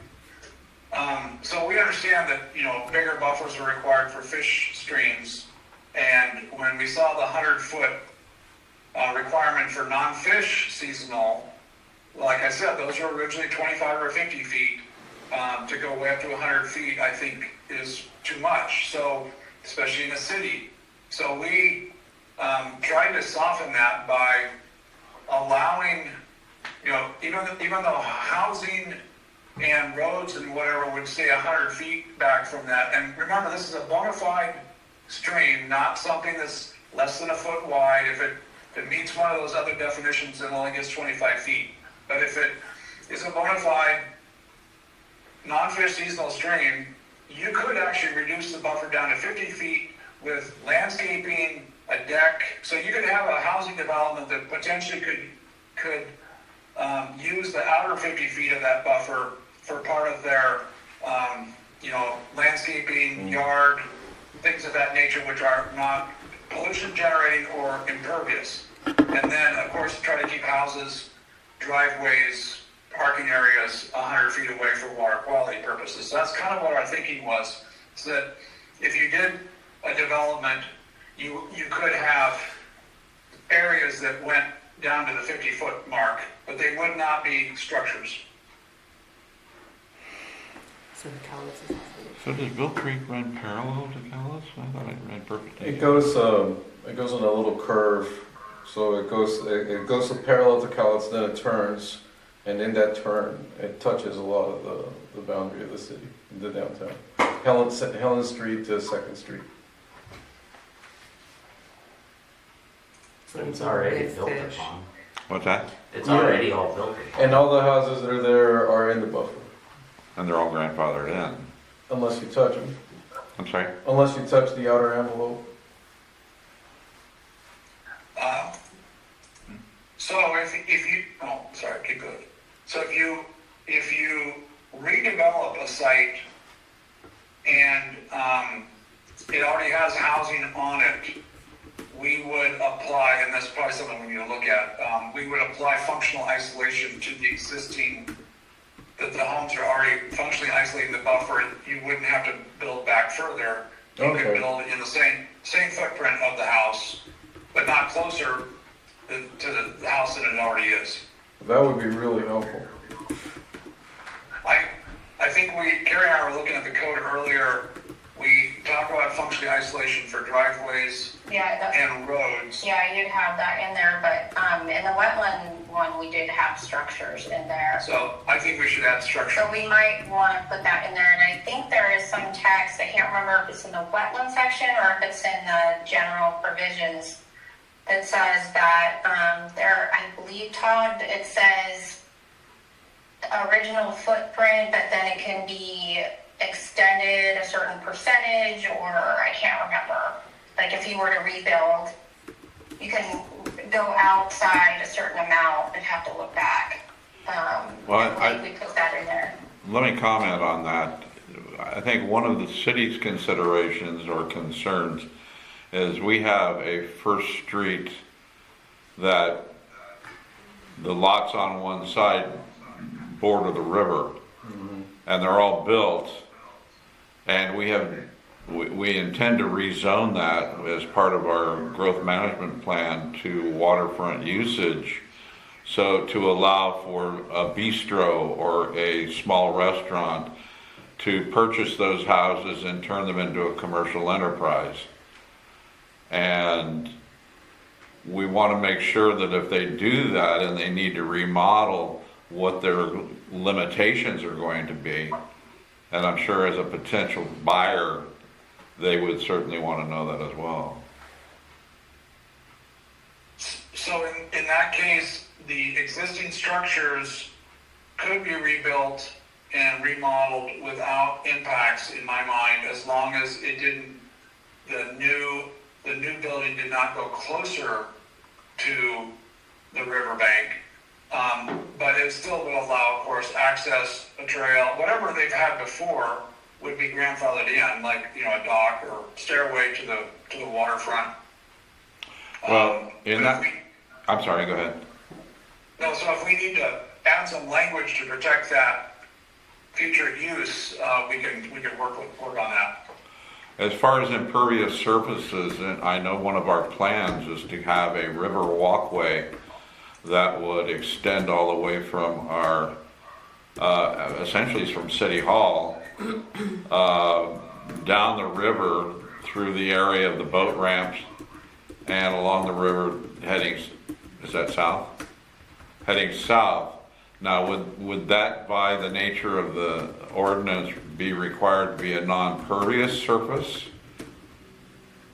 [SPEAKER 9] so we understand that, bigger buffers are required for fish streams. And when we saw the 100-foot requirement for non-fish seasonal, like I said, those were originally 25 or 50 feet. To go way up to 100 feet, I think, is too much. So, especially in the city. So we tried to soften that by allowing, even though housing and roads and whatever would stay 100 feet back from that. And remember, this is a bona fide stream, not something that's less than a foot wide. If it meets one of those other definitions, it only gets 25 feet. But if it is a bona fide non-fish seasonal stream, you could actually reduce the buffer down to 50 feet with landscaping, a deck. So you could have a housing development that potentially could use the outer 50 feet of that buffer for part of their, landscaping, yard, things of that nature, which are not pollution generating or impervious. And then, of course, try to keep houses, driveways, parking areas 100 feet away for water quality purposes. So that's kind of what our thinking was, so that if you did a development, you could have areas that went down to the 50-foot mark, but they would not be structures.
[SPEAKER 4] So the Cowlitz is also.
[SPEAKER 1] So does Bill Creek run parallel to Callis? I thought it ran perpendicular.
[SPEAKER 7] It goes on a little curve, so it goes parallel to Cowlitz, then it turns, And in that turn, it touches a lot of the boundary of the city, the downtown. Helen Street to 2nd Street.
[SPEAKER 10] But it's already
[SPEAKER 4] It's
[SPEAKER 10] built
[SPEAKER 4] fish.
[SPEAKER 10] upon.
[SPEAKER 1] What's that?
[SPEAKER 10] It's
[SPEAKER 7] Yeah.
[SPEAKER 10] already all built upon.
[SPEAKER 7] And all the houses that are there are in the buffer,
[SPEAKER 1] And they're all grandfathered in.
[SPEAKER 7] unless you touch them,
[SPEAKER 1] I'm sorry?
[SPEAKER 7] unless you touch the outer envelope.
[SPEAKER 9] So if you, oh, sorry, keep going. So if you redevelop a site and, it already has housing on it, we would apply, and that's probably something we need to look at, we would apply functional isolation to the existing, that the homes are already functionally isolating the buffer, and you wouldn't have to build back further. You could
[SPEAKER 7] Okay.
[SPEAKER 9] build in the same footprint of the house, but not closer to the house than it already is.
[SPEAKER 7] That would be really helpful.
[SPEAKER 9] I think Carrie and I were looking at the code earlier, we talked about functional isolation for driveways
[SPEAKER 6] Yeah,
[SPEAKER 9] and roads.
[SPEAKER 6] yeah, you'd have that in there, but, in the wetland one, we did have structures in there.
[SPEAKER 9] So I think we should add structure.
[SPEAKER 6] So we might want to put that in there, and I think there is some text, I can't remember if it's in the wetland section or if it's in the general provisions that says that, there, I believe, Todd, it says original footprint, but then it can be extended a certain percentage, or I can't remember. Like if you were to rebuild, you can go outside a certain amount and have to look back.
[SPEAKER 1] Well,
[SPEAKER 6] I believe we put that in there.
[SPEAKER 1] Let me comment on that. I think one of the city's considerations or concerns is we have a First Street that the lots on one side border the river, and they're all built, and we intend to rezone that as part of our growth management plan to waterfront usage, so to allow for a bistro or a small restaurant to purchase those houses and turn them into a commercial enterprise. And we want to make sure that if they do that and they need to remodel, what their limitations are going to be. And I'm sure as a potential buyer, they would certainly want to know that as well.
[SPEAKER 9] So in that case, the existing structures could be rebuilt and remodeled without impacts, in my mind, as long as it didn't, the new building did not go closer to the riverbank. But it still would allow, of course, access, a trail, whatever they've had before would be grandfathered in, like, a dock or stairway to the waterfront.
[SPEAKER 1] Well, in
[SPEAKER 9] but
[SPEAKER 1] that,
[SPEAKER 9] if we-
[SPEAKER 1] I'm sorry, go ahead.
[SPEAKER 9] No, so if we need to add some language to protect that future use, we can work on that.
[SPEAKER 1] As far as impervious surfaces, and I know one of our plans is to have a river walkway that would extend all the way from our, essentially from City Hall, down the river through the area of the boat ramps and along the river heading, is that south? Heading south. Now, would that, by the nature of the ordinance, be required to be a non-pervious surface?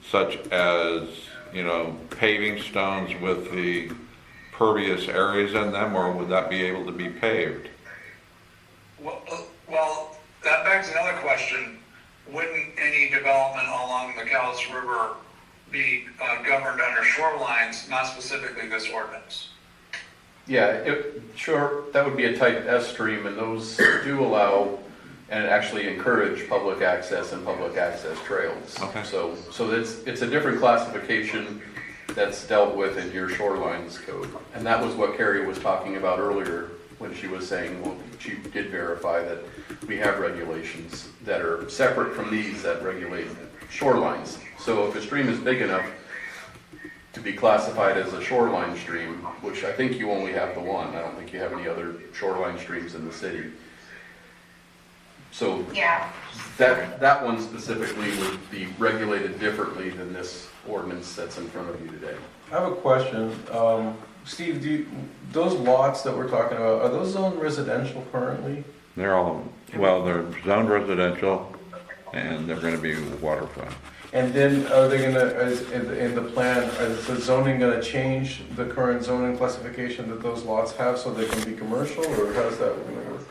[SPEAKER 1] Such as, paving stones with the pervious areas in them, or would that be able to be paved?
[SPEAKER 9] Well, that begs another question. Wouldn't any development along the Cowles River be governed under shorelines, not specifically this ordinance?
[SPEAKER 2] Yeah, sure, that would be a type S stream, and those do allow and actually encourage public access and public access trails.
[SPEAKER 1] Okay.
[SPEAKER 2] So it's a different classification that's dealt with in your shorelines code. And that was what Carrie was talking about earlier when she was saying, well, she did verify that we have regulations that are separate from these that regulate shorelines. So if a stream is big enough to be classified as a shoreline stream, which I think you only have the one, I don't think you have any other shoreline streams in the city. So
[SPEAKER 6] Yeah,
[SPEAKER 2] that one specifically would be regulated differently than this ordinance that's in front of you today.
[SPEAKER 7] I have a question. Steve, those lots that we're talking about, are those zoned residential currently?
[SPEAKER 1] They're all, well, they're zoned residential, and they're gonna be waterfront.
[SPEAKER 7] And then are they gonna, in the plan, is the zoning gonna change the current zoning classification that those lots have so they can be commercial, or how's that gonna work?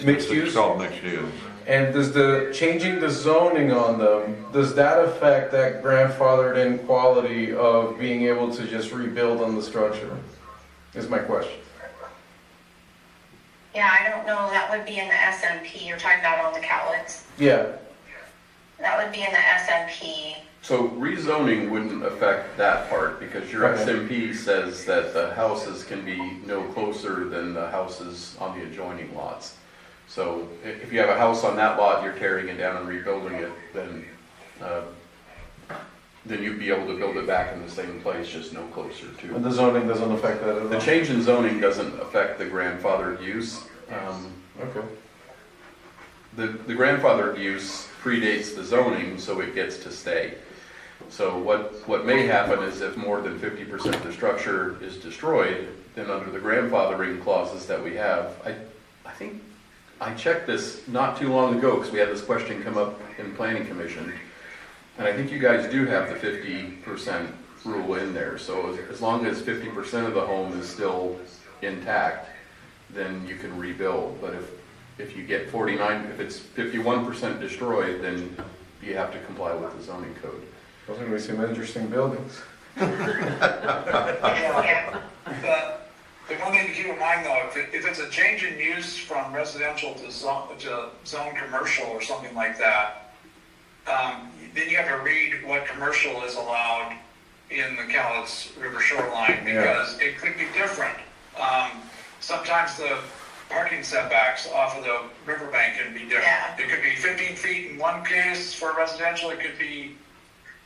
[SPEAKER 7] Mixed use?
[SPEAKER 1] It's called mixed use.
[SPEAKER 7] And does changing the zoning on them, does that affect that grandfathered in quality of being able to just rebuild on the structure? Is my question.
[SPEAKER 6] Yeah, I don't know, that would be in the SMP, you're talking about on the Cowlitz.
[SPEAKER 7] Yeah,
[SPEAKER 6] That would be in the SMP.
[SPEAKER 2] So rezoning wouldn't affect that part because your
[SPEAKER 7] Okay.
[SPEAKER 2] SMP says that the houses can be no closer than the houses on the adjoining lots. So if you have a house on that lot, you're tearing it down and rebuilding it, then you'd be able to build it back in the same place, just no closer to.
[SPEAKER 7] and the zoning doesn't affect that at all?
[SPEAKER 2] The change in zoning doesn't affect the grandfathered use.
[SPEAKER 7] Okay.
[SPEAKER 2] The grandfathered use predates the zoning, so it gets to stay. So what may happen is if more than 50% of the structure is destroyed, then under the grandfathering clauses that we have, I think, I checked this not too long ago because we had this question come up in Planning Commission. And I think you guys do have the 50% rule in there. So as long as 50% of the home is still intact, then you can rebuild. But if you get 49, if it's 51% destroyed, then you have to comply with the zoning code.
[SPEAKER 7] Those are gonna be some interesting buildings.
[SPEAKER 6] Yeah.
[SPEAKER 9] The one thing to keep in mind though, if it's a change in use from residential to zone commercial or something like that, then you have to read what commercial is allowed in the Cowlitz River shoreline because it could be different. Sometimes the parking setbacks off of the riverbank can be different.
[SPEAKER 6] Yeah.
[SPEAKER 9] It could be 15 feet in one case for residential, it could be.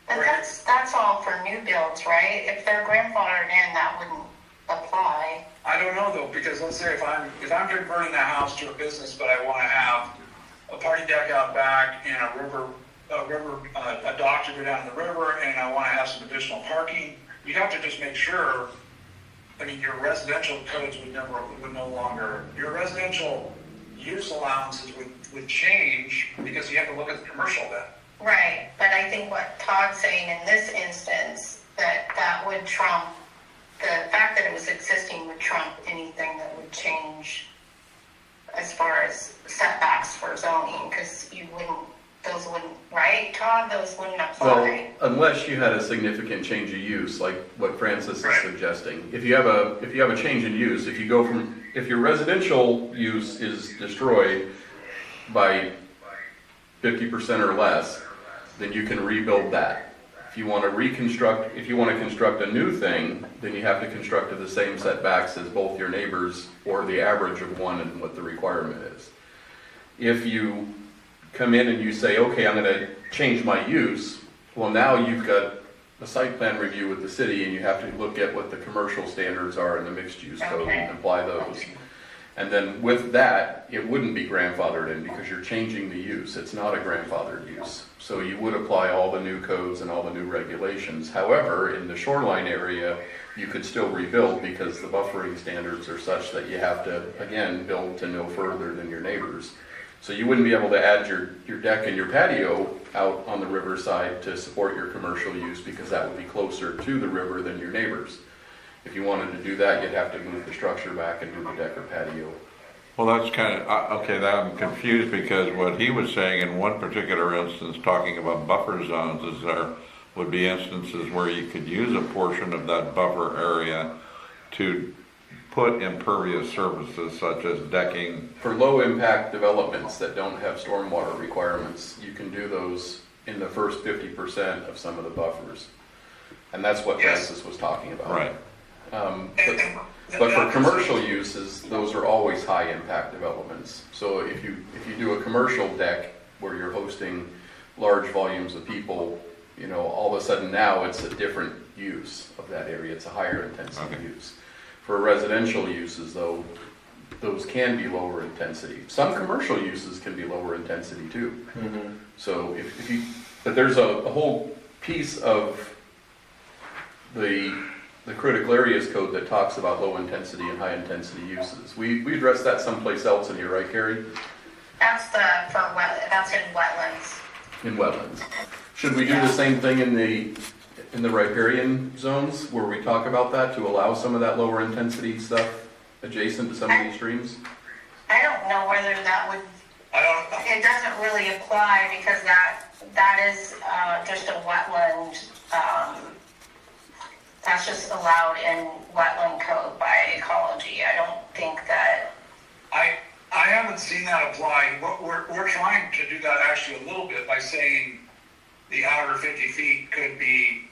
[SPEAKER 6] But that's all for new builds, right? If they're grandfathered in, that wouldn't apply.
[SPEAKER 9] I don't know though, because let's say if I'm converting a house to a business, but I want to have a party deck out back and a dock to go down the river, and I want to have some additional parking, you'd have to just make sure. I mean, your residential codes would no longer, your residential use allowances would change because you have to look at the commercial then.
[SPEAKER 6] Right, but I think what Todd's saying in this instance, that would trump, the fact that it was existing would trump anything that would change as far as setbacks for zoning, because those wouldn't, right, Todd? Those wouldn't apply.
[SPEAKER 2] Well, unless you had a significant change of use, like what Francis is suggesting. If you have a change in use, if your residential use is destroyed by 50% or less, then you can rebuild that. If you want to construct a new thing, then you have to construct to the same setbacks as both your neighbors or the average of one and what the requirement is. If you come in and you say, okay, I'm going to change my use, well, now you've got a site plan review with the city and you have to look at what the commercial standards are in the mixed use code and apply those. And then with that, it wouldn't be grandfathered in because you're changing the use. It's not a grandfathered use. So you would apply all the new codes and all the new regulations. However, in the shoreline area, you could still rebuild because the buffering standards are such that you have to, again, build to no further than your neighbors. So you wouldn't be able to add your deck and your patio out on the riverside to support your commercial use because that would be closer to the river than your neighbors. If you wanted to do that, you'd have to move the structure back and do the deck or patio.
[SPEAKER 1] Well, that's kind of, okay, that I'm confused because what he was saying in one particular instance, talking about buffer zones, is there would be instances where you could use a portion of that buffer area to put impervious surfaces such as decking.
[SPEAKER 2] For low impact developments that don't have stormwater requirements, you can do those in the first 50% of some of the buffers. And that's what Francis was talking about.
[SPEAKER 1] Right.
[SPEAKER 2] But for commercial uses, those are always high impact developments. So if you do a commercial deck where you're hosting large volumes of people, all of a sudden now it's a different use of that area. It's a higher intensity use. For residential uses though, those can be lower intensity. Some commercial uses can be lower intensity too.
[SPEAKER 7] Mm-hmm.
[SPEAKER 2] So but there's a whole piece of the the critical areas code that talks about low intensity and high intensity uses. We addressed that someplace else in here, right, Carrie?
[SPEAKER 6] That's that's in wetlands.
[SPEAKER 2] In wetlands. Should we do the same thing in the riparian zones where we talk about that to allow some of that lower intensity stuff adjacent to some of these streams?
[SPEAKER 6] I don't know whether that would, it doesn't really apply because that is just a wetland, that's just allowed in wetland code by ecology. I don't think that.
[SPEAKER 9] I haven't seen that apply. We're trying to do that actually a little bit by saying the outer 50 feet could be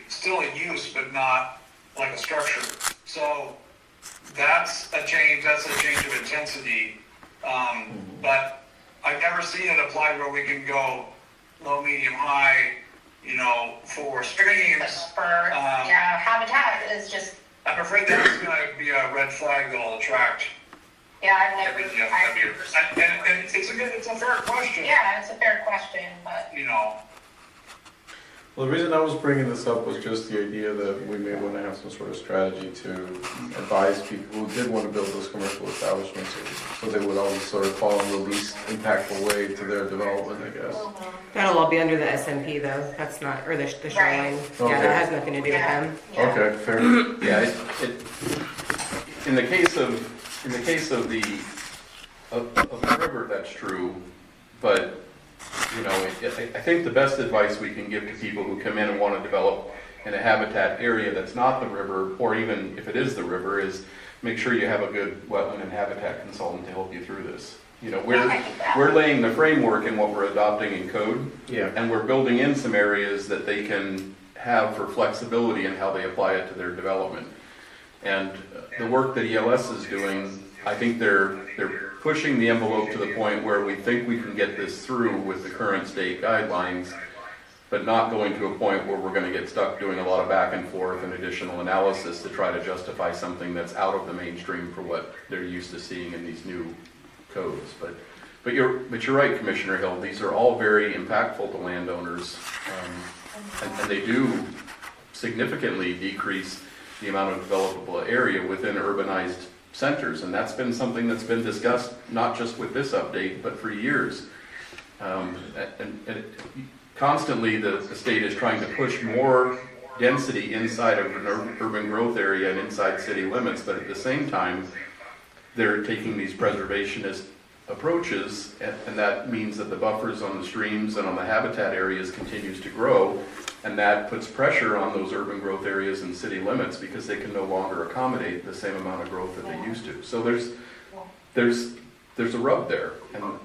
[SPEAKER 9] still a use, but not like a structure. So that's a change of intensity. But I've never seen it applied where we can go low, medium, high, for streams.
[SPEAKER 6] Yeah, habitat is just.
[SPEAKER 9] I'm afraid that's going to be a red flag that'll attract.
[SPEAKER 6] Yeah, I've never.
[SPEAKER 9] And it's a fair question.
[SPEAKER 6] Yeah, it's a fair question, but.
[SPEAKER 7] Well, the reason I was bringing this up was just the idea that we may want to have some sort of strategy to advise people who did want to build those commercial establishments, so they would always sort of fall in the least impactful way to their development, I guess.
[SPEAKER 4] That'll all be under the SMP though, that's not, or the shoreline.
[SPEAKER 7] Okay.
[SPEAKER 4] Yeah, that has nothing to do with them.
[SPEAKER 7] Okay, fair.
[SPEAKER 2] Yeah, in the case of the river, that's true, but I think the best advice we can give to people who come in and want to develop in a habitat area that's not the river, or even if it is the river, is make sure you have a good wetland and habitat consultant to help you through this. We're laying the framework in what we're adopting in code, and we're building in some areas that they can have for flexibility in how they apply it to their development. And the work that ELS is doing, I think they're pushing the envelope to the point where we think we can get this through with the current state guidelines, but not going to a point where we're going to get stuck doing a lot of back and forth and additional analysis to try to justify something that's out of the mainstream for what they're used to seeing in these new codes. But you're right, Commissioner Hill. These are all very impactful to landowners, and they do significantly decrease the amount of developable area within urbanized centers, and that's been something that's been discussed not just with this update, but for years. Constantly, the state is trying to push more density inside of an urban growth area and inside city limits, but at the same time, they're taking these preservationist approaches, and that means that the buffers on the streams and on the habitat areas continues to grow, and that puts pressure on those urban growth areas and city limits because they can no longer accommodate the same amount of growth that they used to. So there's a rub there, and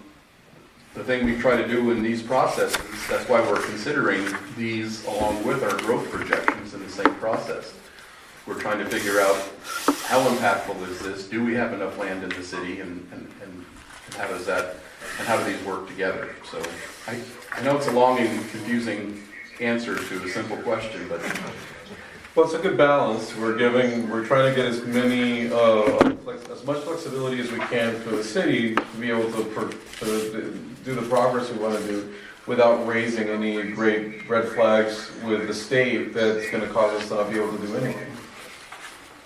[SPEAKER 2] the thing we try to do in these processes, that's why we're considering these along with our growth projections in the same process. We're trying to figure out how impactful is this? Do we have enough land in the city, and how does that, and how do these work together? So I know it's a long and confusing answer to a simple question, but
[SPEAKER 7] Well, it's a good balance. We're trying to get as much flexibility as we can for the city to be able to do the progress we want to do without raising any great red flags with the state that's going to cause us to not be able to do anything.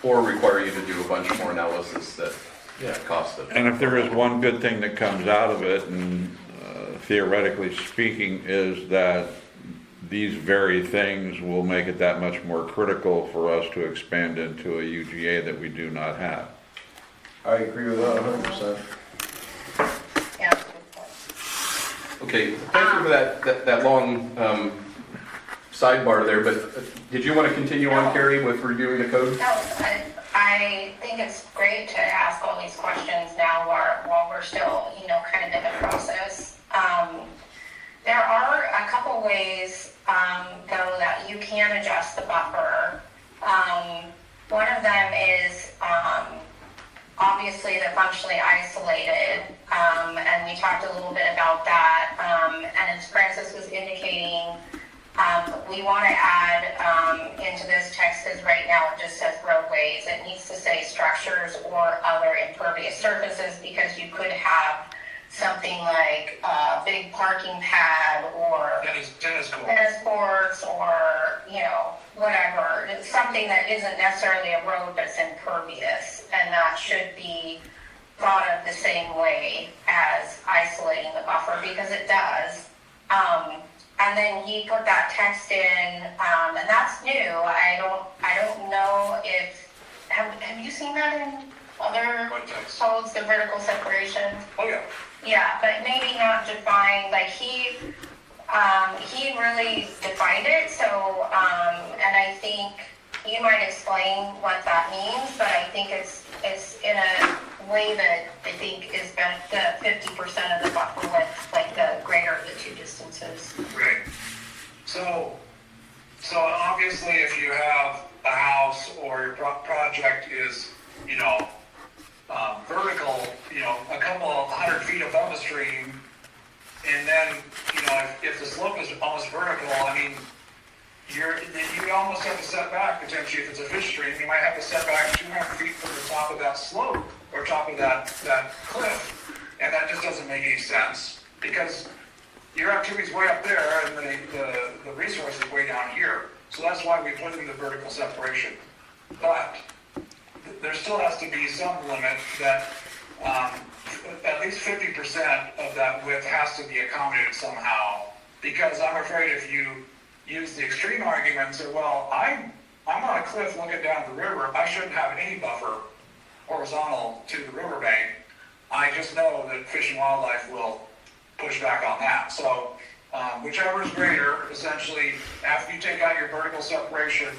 [SPEAKER 2] or require you to do a bunch more analysis that costs them.
[SPEAKER 1] And if there is one good thing that comes out of it, and theoretically speaking, is that these very things will make it that much more critical for us to expand into a UGA that we do not have.
[SPEAKER 7] I agree with that 100%.
[SPEAKER 6] Yeah, that's a good point.
[SPEAKER 2] Okay, thank you for that long sidebar there, but did you want to continue on, Carrie, with reviewing the code?
[SPEAKER 6] No, I think it's great to ask all these questions now while we're still, kind of in the process. There are a couple ways, though, that you can adjust the buffer. One of them is obviously the functionally isolated, and we talked a little bit about that. And as Francis was indicating, we want to add into this text, because right now it just says roadways. It needs to say structures or other impervious surfaces, because you could have something like a big parking pad or
[SPEAKER 9] Tennis
[SPEAKER 6] tennis courts, or, whatever, something that isn't necessarily a road that's impervious, and that should be thought of the same way as isolating the buffer, because it does. And then he put that text in, and that's new. I don't know if, have you seen that in other
[SPEAKER 9] What text?
[SPEAKER 6] codes, the vertical separation?
[SPEAKER 9] Oh, yeah.
[SPEAKER 6] Yeah, but maybe not defined, like he really defined it, so, and I think you might explain what that means, but I think it's in a way that I think is the 50% of the buffer width, like the greater of the two distances.
[SPEAKER 9] Right. So obviously if you have a house or your project is, vertical, a couple of 100 feet above the stream, and then, if the slope is almost vertical, I mean, you almost have to set back potentially if it's a fish stream. You might have to set back 200 feet from the top of that slope or top of that cliff, and that just doesn't make any sense because your activity's way up there and the resource is way down here. So that's why we put in the vertical separation. But there still has to be some limit that at least 50% of that width has to be accommodated somehow. Because I'm afraid if you use the extreme argument and say, well, I'm on a cliff looking down the river, I shouldn't have any buffer horizontal to the riverbank. I just know that Fish and Wildlife will push back on that. So whichever is greater, essentially, after you take out your vertical separation,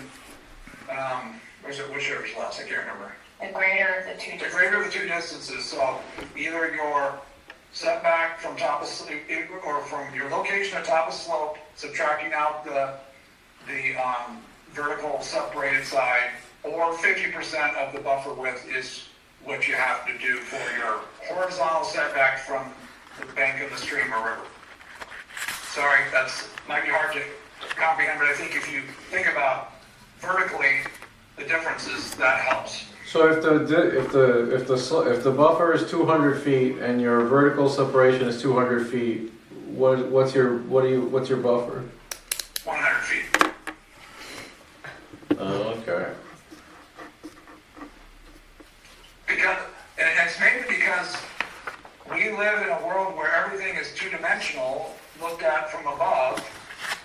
[SPEAKER 9] whichever is less, I can't remember.
[SPEAKER 6] The greater of the two distances.
[SPEAKER 9] The greater of the two distances, so either your setback from top of slope, or from your location at top of slope, subtracting out the vertical separated side, or 50% of the buffer width is what you have to do for your horizontal setback from the bank of the stream or river. Sorry, that's might be hard to comprehend, but I think if you think about vertically the differences, that helps.
[SPEAKER 7] So if the buffer is 200 feet and your vertical separation is 200 feet, what's your buffer?
[SPEAKER 9] 100 feet.
[SPEAKER 7] Okay.
[SPEAKER 9] Because, and it's mainly because we live in a world where everything is two-dimensional, looked at from above,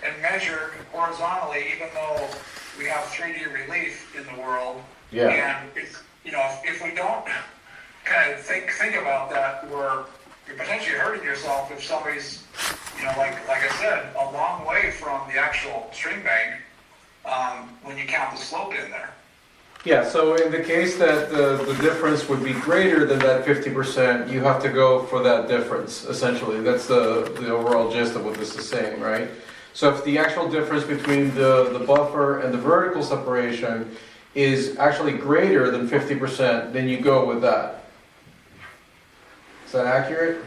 [SPEAKER 9] and measured horizontally, even though we have 3D relief in the world.
[SPEAKER 7] Yeah.
[SPEAKER 9] And it's, if we don't kind of think about that, you're potentially hurting yourself if somebody's, like I said, a long way from the actual stream bank, when you count the slope in there.
[SPEAKER 7] Yeah, so in the case that the difference would be greater than that 50%, you have to go for that difference, essentially. That's the overall gist of what this is saying, right? So if the actual difference between the buffer and the vertical separation is actually greater than 50%, then you go with that. Is that accurate?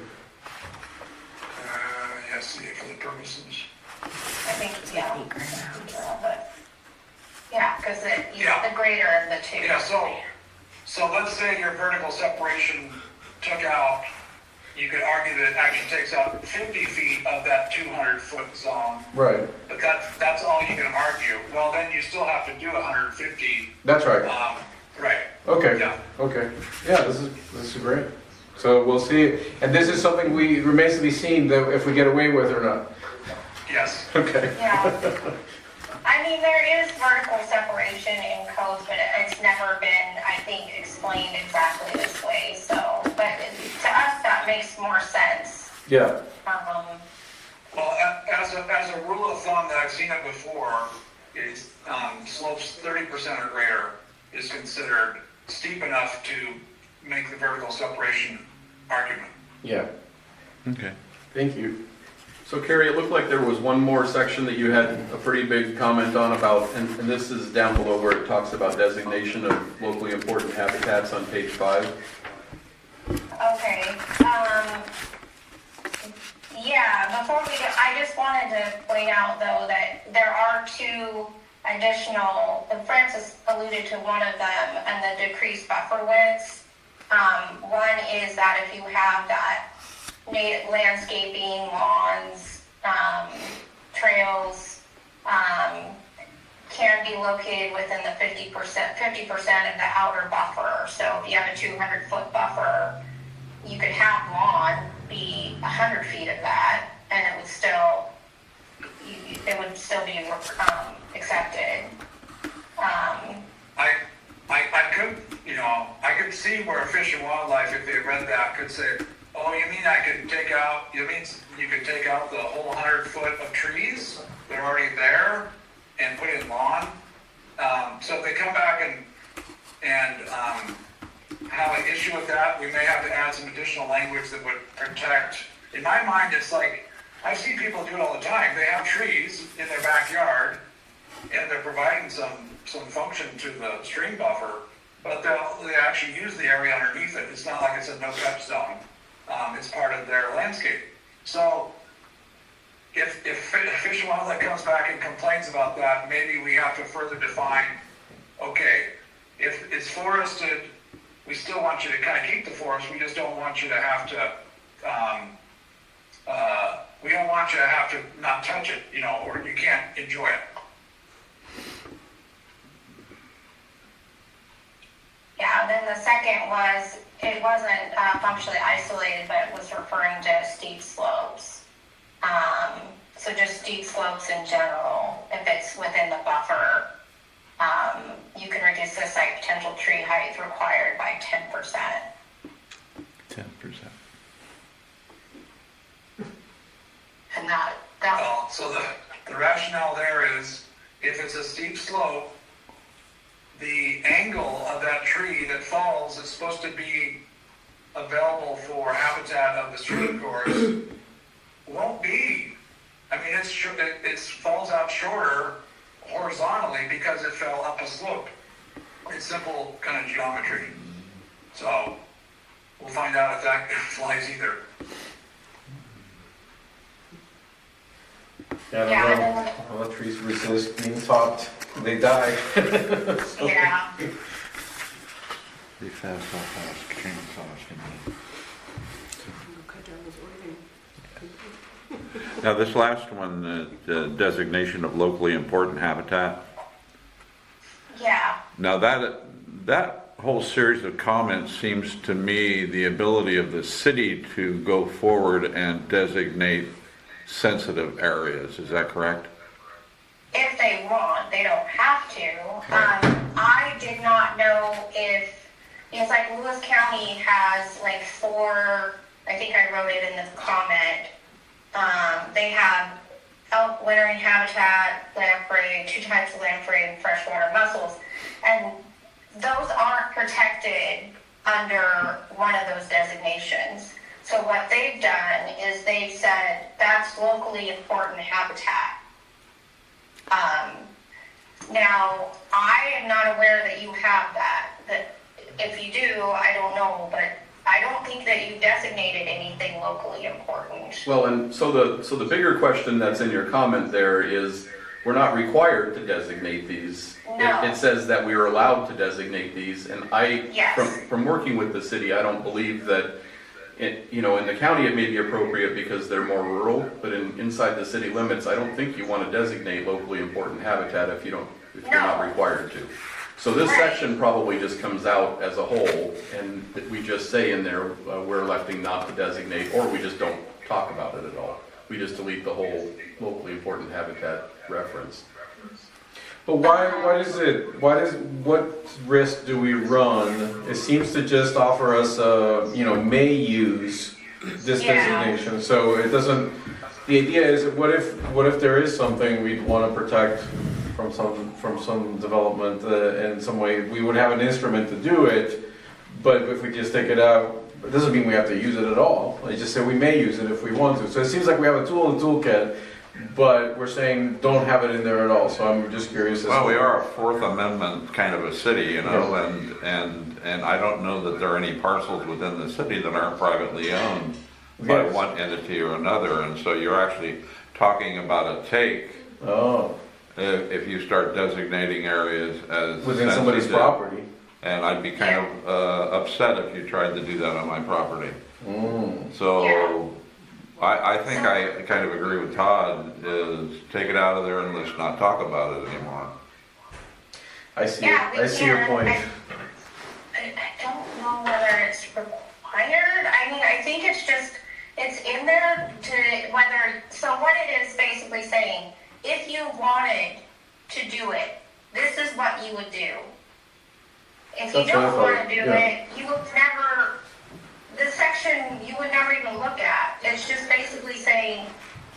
[SPEAKER 9] Yes, for the purposes.
[SPEAKER 6] I think, yeah. But, yeah, because the greater of the two.
[SPEAKER 9] Yeah, so let's say your vertical separation took out, you could argue that it actually takes out 50 feet of that 200-foot zone.
[SPEAKER 7] Right.
[SPEAKER 9] But that's all you can argue. Well, then you still have to do 150.
[SPEAKER 7] That's right.
[SPEAKER 9] Right.
[SPEAKER 7] Okay.
[SPEAKER 9] Yeah.
[SPEAKER 7] Okay. Yeah, this is great. So we'll see. And this is something remains to be seen that if we get away with or not.
[SPEAKER 9] Yes.
[SPEAKER 7] Okay.
[SPEAKER 6] Yeah. I mean, there is vertical separation in codes, but it's never been, I think, explained exactly this way. So, but to us, that makes more sense.
[SPEAKER 7] Yeah.
[SPEAKER 9] Well, as a rule of thumb that I've seen it before, is slopes 30% or greater is considered steep enough to make the vertical separation argument.
[SPEAKER 7] Yeah.
[SPEAKER 2] Okay.
[SPEAKER 7] Thank you.
[SPEAKER 2] So Carrie, it looked like there was one more section that you had a pretty big comment on about, and this is down below where it talks about designation of locally important habitats on page 5.
[SPEAKER 6] Okay. Yeah, before we go, I just wanted to point out, though, that there are two additional, and Francis alluded to one of them, and the decreased buffer widths. One is that if you have that native landscaping, lawns, trails, can be located within the 50% of the outer buffer. So if you have a 200-foot buffer, you could have lawn be 100 feet of that, and it would still be accepted.
[SPEAKER 9] I could see where Fish and Wildlife, if they read that, could say, oh, you mean you could take out the whole 100 foot of trees that are already there and put in lawn? So if they come back and have an issue with that, we may have to add some additional language that would protect. In my mind, it's like, I see people do it all the time. They have trees in their backyard and they're providing some function to the stream buffer, but they actually use the area underneath it. It's not like it's a no-cut zone. It's part of their landscape. So if Fish and Wildlife comes back and complains about that, maybe we have to further define, okay, if it's forested, we still want you to kind of keep the forest, we just don't want you to have to, we don't want you to have to not touch it, or you can't enjoy it.
[SPEAKER 6] Yeah, then the second was, it wasn't functionally isolated, but it was referring to steep slopes. So just steep slopes in general, if it's within the buffer, you can reduce the site potential tree height required by 10%.
[SPEAKER 1] 10%.
[SPEAKER 6] And that
[SPEAKER 9] Well, so the rationale there is, if it's a steep slope, the angle of that tree that falls is supposed to be available for habitat of the stream course, won't be. I mean, it falls out shorter horizontally because it fell up a slope. It's simple kind of geometry. So we'll find out if that flies either.
[SPEAKER 7] Yeah, I don't know. Trees resist being topped, they die.
[SPEAKER 6] Yeah.
[SPEAKER 1] Be fast, how fast chainsaws can be. Now, this last one, the designation of locally important habitat.
[SPEAKER 6] Yeah.
[SPEAKER 1] Now, that whole series of comments seems to me the ability of the city to go forward and designate sensitive areas. Is that correct?
[SPEAKER 6] If they want, they don't have to. I did not know if, it's like Lewis County has like 4, I think I wrote it in the comment. They have elk wintering habitat, lamprey, 2 types of lamprey, and freshwater mussels. And those aren't protected under one of those designations. So what they've done is they've said that's locally important habitat. Now, I am not aware that you have that. That if you do, I don't know, but I don't think that you designated anything locally important.
[SPEAKER 2] Well, and so the bigger question that's in your comment there is, we're not required to designate these.
[SPEAKER 6] No.
[SPEAKER 2] It says that we are allowed to designate these, and
[SPEAKER 6] Yes.
[SPEAKER 2] from working with the city, I don't believe that in the county it may be appropriate because they're more rural, but inside the city limits, I don't think you want to designate locally important habitat if you're not required to. So this section probably just comes out as a whole, and we just say in there, we're electing not to designate, or we just don't talk about it at all. We just delete the whole locally important habitat reference.
[SPEAKER 7] But what risk do we run? It seems to just offer us may use this designation. So it doesn't, the idea is, what if there is something we'd want to protect from some development in some way? We would have an instrument to do it, but if we just take it out, it doesn't mean we have to use it at all. I just say we may use it if we want to. So it seems like we have a tool in the toolkit, but we're saying don't have it in there at all. So I'm just curious.
[SPEAKER 1] Well, we are a Fourth Amendment kind of a city, and I don't know that there are any parcels within the city that aren't privately owned by one entity or another, and so you're actually talking about a take.
[SPEAKER 7] Oh.
[SPEAKER 1] If you start designating areas as
[SPEAKER 7] within somebody's property.
[SPEAKER 1] And I'd be kind of upset if you tried to do that on my property. So I think I kind of agree with Todd, is take it out of there and let's not talk about it anymore.
[SPEAKER 7] I see,
[SPEAKER 6] Yeah, we
[SPEAKER 7] I see your
[SPEAKER 6] can.
[SPEAKER 7] point.
[SPEAKER 6] I don't know whether it's required. I mean, I think it's just, it's in there to whether, so what it is basically saying, if you wanted to do it, this is what you would do. If you
[SPEAKER 7] That's what I
[SPEAKER 6] don't
[SPEAKER 7] thought,
[SPEAKER 6] want to do
[SPEAKER 7] yeah.
[SPEAKER 6] it, you would never, this section you would never even look at. It's just basically saying,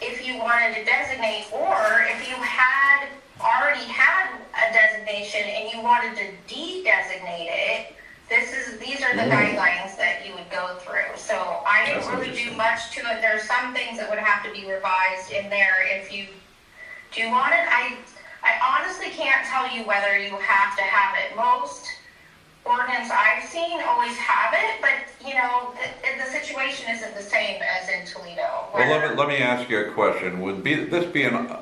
[SPEAKER 6] if you wanted to designate, or if you had already had a designation and you wanted to de-designate it, these are the guidelines that you would go through. So I didn't
[SPEAKER 7] That's
[SPEAKER 6] really do
[SPEAKER 7] interesting.
[SPEAKER 6] much to it. There's some things that would have to be revised in there if you do want it. I honestly can't tell you whether you have to have it. Most ordinance I've seen always have it, but you know, the situation isn't the same as in Toledo.
[SPEAKER 1] Well, let me ask you a question. Would this be an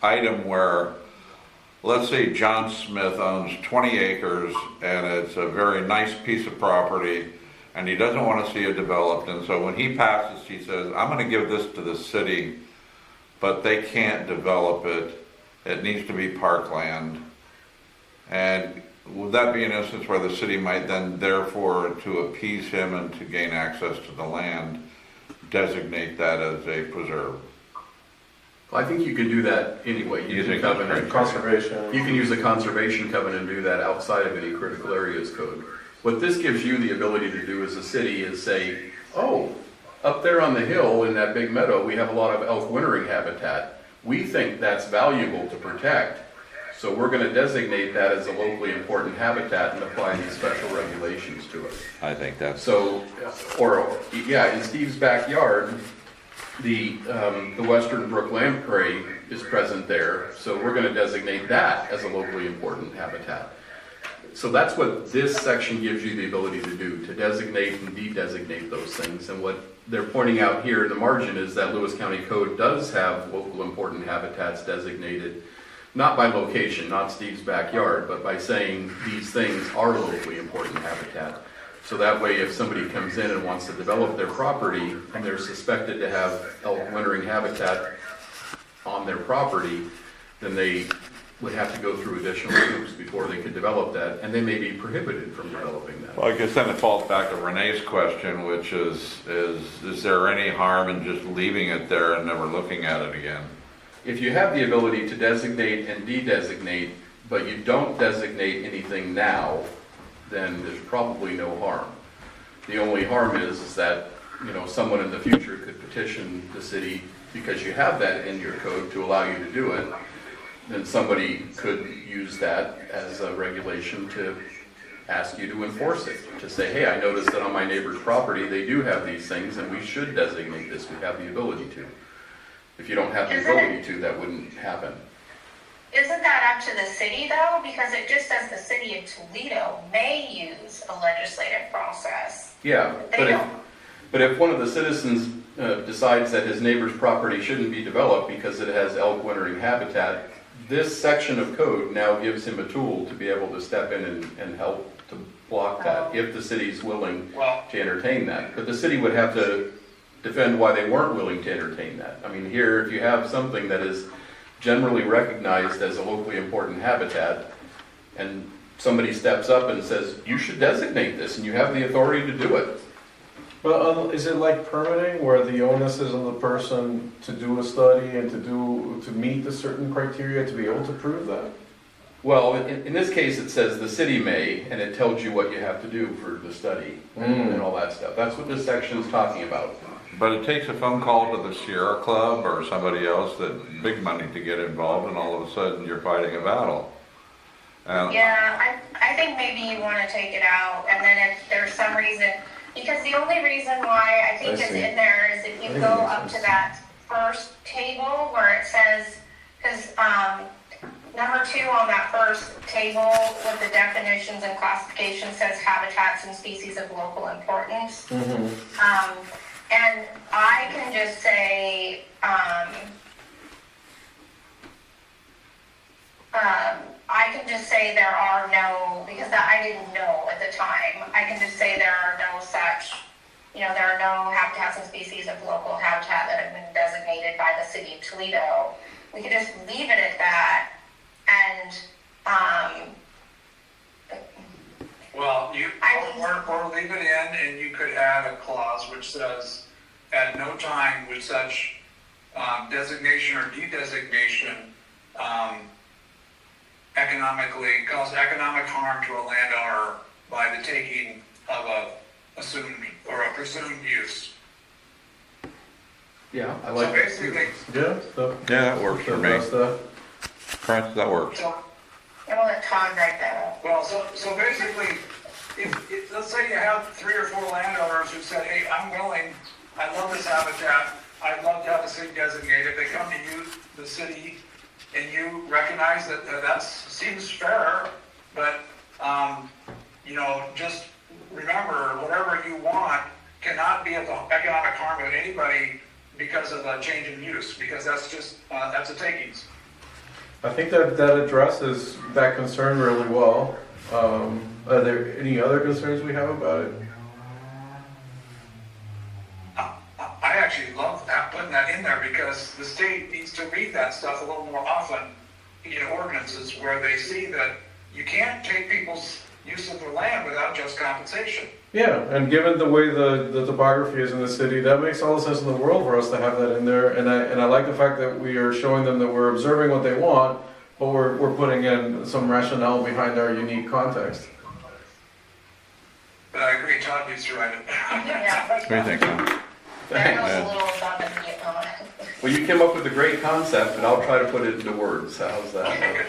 [SPEAKER 1] item where, let's say John Smith owns 20 acres and it's a very nice piece of property and he doesn't want to see it developed, and so when he passes, he says, I'm going to give this to the city, but they can't develop it. It needs to be parkland. And would that be an instance where the city might then, therefore, to appease him and to gain access to the land, designate that as a preserve?
[SPEAKER 2] I think you can do that anyway.
[SPEAKER 1] You think
[SPEAKER 2] covenant.
[SPEAKER 1] that's right?
[SPEAKER 7] Conservation.
[SPEAKER 2] You can use a conservation covenant and do that outside of any critical areas code. What this gives you the ability to do as a city is say, oh, up there on the hill in that big meadow, we have a lot of elk wintering habitat. We think that's valuable to protect, so we're going to designate that as a locally important habitat and apply these special regulations to it.
[SPEAKER 1] I think that's...
[SPEAKER 2] So, or, yeah, in Steve's backyard, the Western Brook lamprey is present there, so we're going to designate that as a locally important habitat. So that's what this section gives you the ability to do, to designate and de-designate those things. And what they're pointing out here in the margin is that Lewis County Code does have local important habitats designated, not by location, not Steve's backyard, but by saying these things are locally important habitat. So that way, if somebody comes in and wants to develop their property and they're suspected to have elk wintering habitat on their property, then they would have to go through additional hoops before they could develop that, and they may be prohibited from developing that.
[SPEAKER 1] Well, I guess then it falls back to Renee's question, which is there any harm in just leaving it there and never looking at it again?
[SPEAKER 2] If you have the ability to designate and de-designate, but you don't designate anything now, then there's probably no harm. The only harm is that, you know, someone in the future could petition the city, because you have that in your code to allow you to do it, then somebody could use that as a regulation to ask you to enforce it, to say, hey, I noticed that on my neighbor's property, they do have these things, and we should designate this, we have the ability to. If you don't have the ability to, that wouldn't happen.
[SPEAKER 6] Isn't that up to the city though? Because it just says the city of Toledo may use a legislative process.
[SPEAKER 2] Yeah,
[SPEAKER 6] They don't.
[SPEAKER 2] but if one of the citizens decides that his neighbor's property shouldn't be developed because it has elk wintering habitat, this section of code now gives him a tool to be able to step in and help to block that, if the city's willing to entertain that. But the city would have to defend why they weren't willing to entertain that. I mean, here, if you have something that is generally recognized as a locally important habitat, and somebody steps up and says, you should designate this, and you have the authority to do it.
[SPEAKER 7] But is it like permitting, where the onus is on the person to do a study and to meet the certain criteria to be able to prove that?
[SPEAKER 2] Well, in this case, it says the city may, and it tells you what you have to do for the study and all that stuff. That's what this section is talking about.
[SPEAKER 1] But it takes a phone call to the Sierra Club or somebody else, that big money to get involved, and all of a sudden you're fighting a battle.
[SPEAKER 6] Yeah, I think maybe you want to take it out, and then if there's some reason, because the only reason why I think it's in there is if you go up to that first table where it says, because number 2 on that first table with the definitions and classifications says habitats and species of local importance. And I can just say, there are no, because I didn't know at the time, I can just say there are no such, there are no habitats and species of local habitat that have been designated by the city of Toledo. We could just leave it at that, and
[SPEAKER 9] Well, you,
[SPEAKER 6] I mean-
[SPEAKER 9] or leave it in and you could add a clause which says, at no time would such designation or de-designation economically cause economic harm to a landowner by the taking of a assumed or a presumed use.
[SPEAKER 2] Yeah, I
[SPEAKER 9] So
[SPEAKER 2] like that.
[SPEAKER 9] basically,
[SPEAKER 7] Yeah, so.
[SPEAKER 1] Yeah, that works for me. That works.
[SPEAKER 9] so,
[SPEAKER 6] I'm gonna let Todd write that up.
[SPEAKER 9] well, so basically, if, let's say you have 3 or 4 landowners who said, hey, I'm willing, I love this habitat, I'd love to have the city designated, they come to you, the city, and you recognize that that seems fair, but, just remember, whatever you want cannot be of the economic harm of anybody because of the change in use, because that's just, that's a takings.
[SPEAKER 7] I think that addresses that concern really well. Are there any other concerns we have about it?
[SPEAKER 9] I actually love that, putting that in there, because the state needs to read that stuff a little more often in ordinances where they see that you can't take people's use of their land without just compensation.
[SPEAKER 7] Yeah, and given the way the topography is in the city, that makes all the sense in the world for us to have that in there. And I like the fact that we are showing them that we're observing what they want, but we're putting in some rationale behind our unique context.
[SPEAKER 9] But I agree, Todd needs to write it.
[SPEAKER 6] Yeah.
[SPEAKER 1] What do you think, Tom?
[SPEAKER 6] That was
[SPEAKER 1] Yeah.
[SPEAKER 6] a little about to get on.
[SPEAKER 2] Well, you came up with a great concept, and I'll try to put it into words. How's that?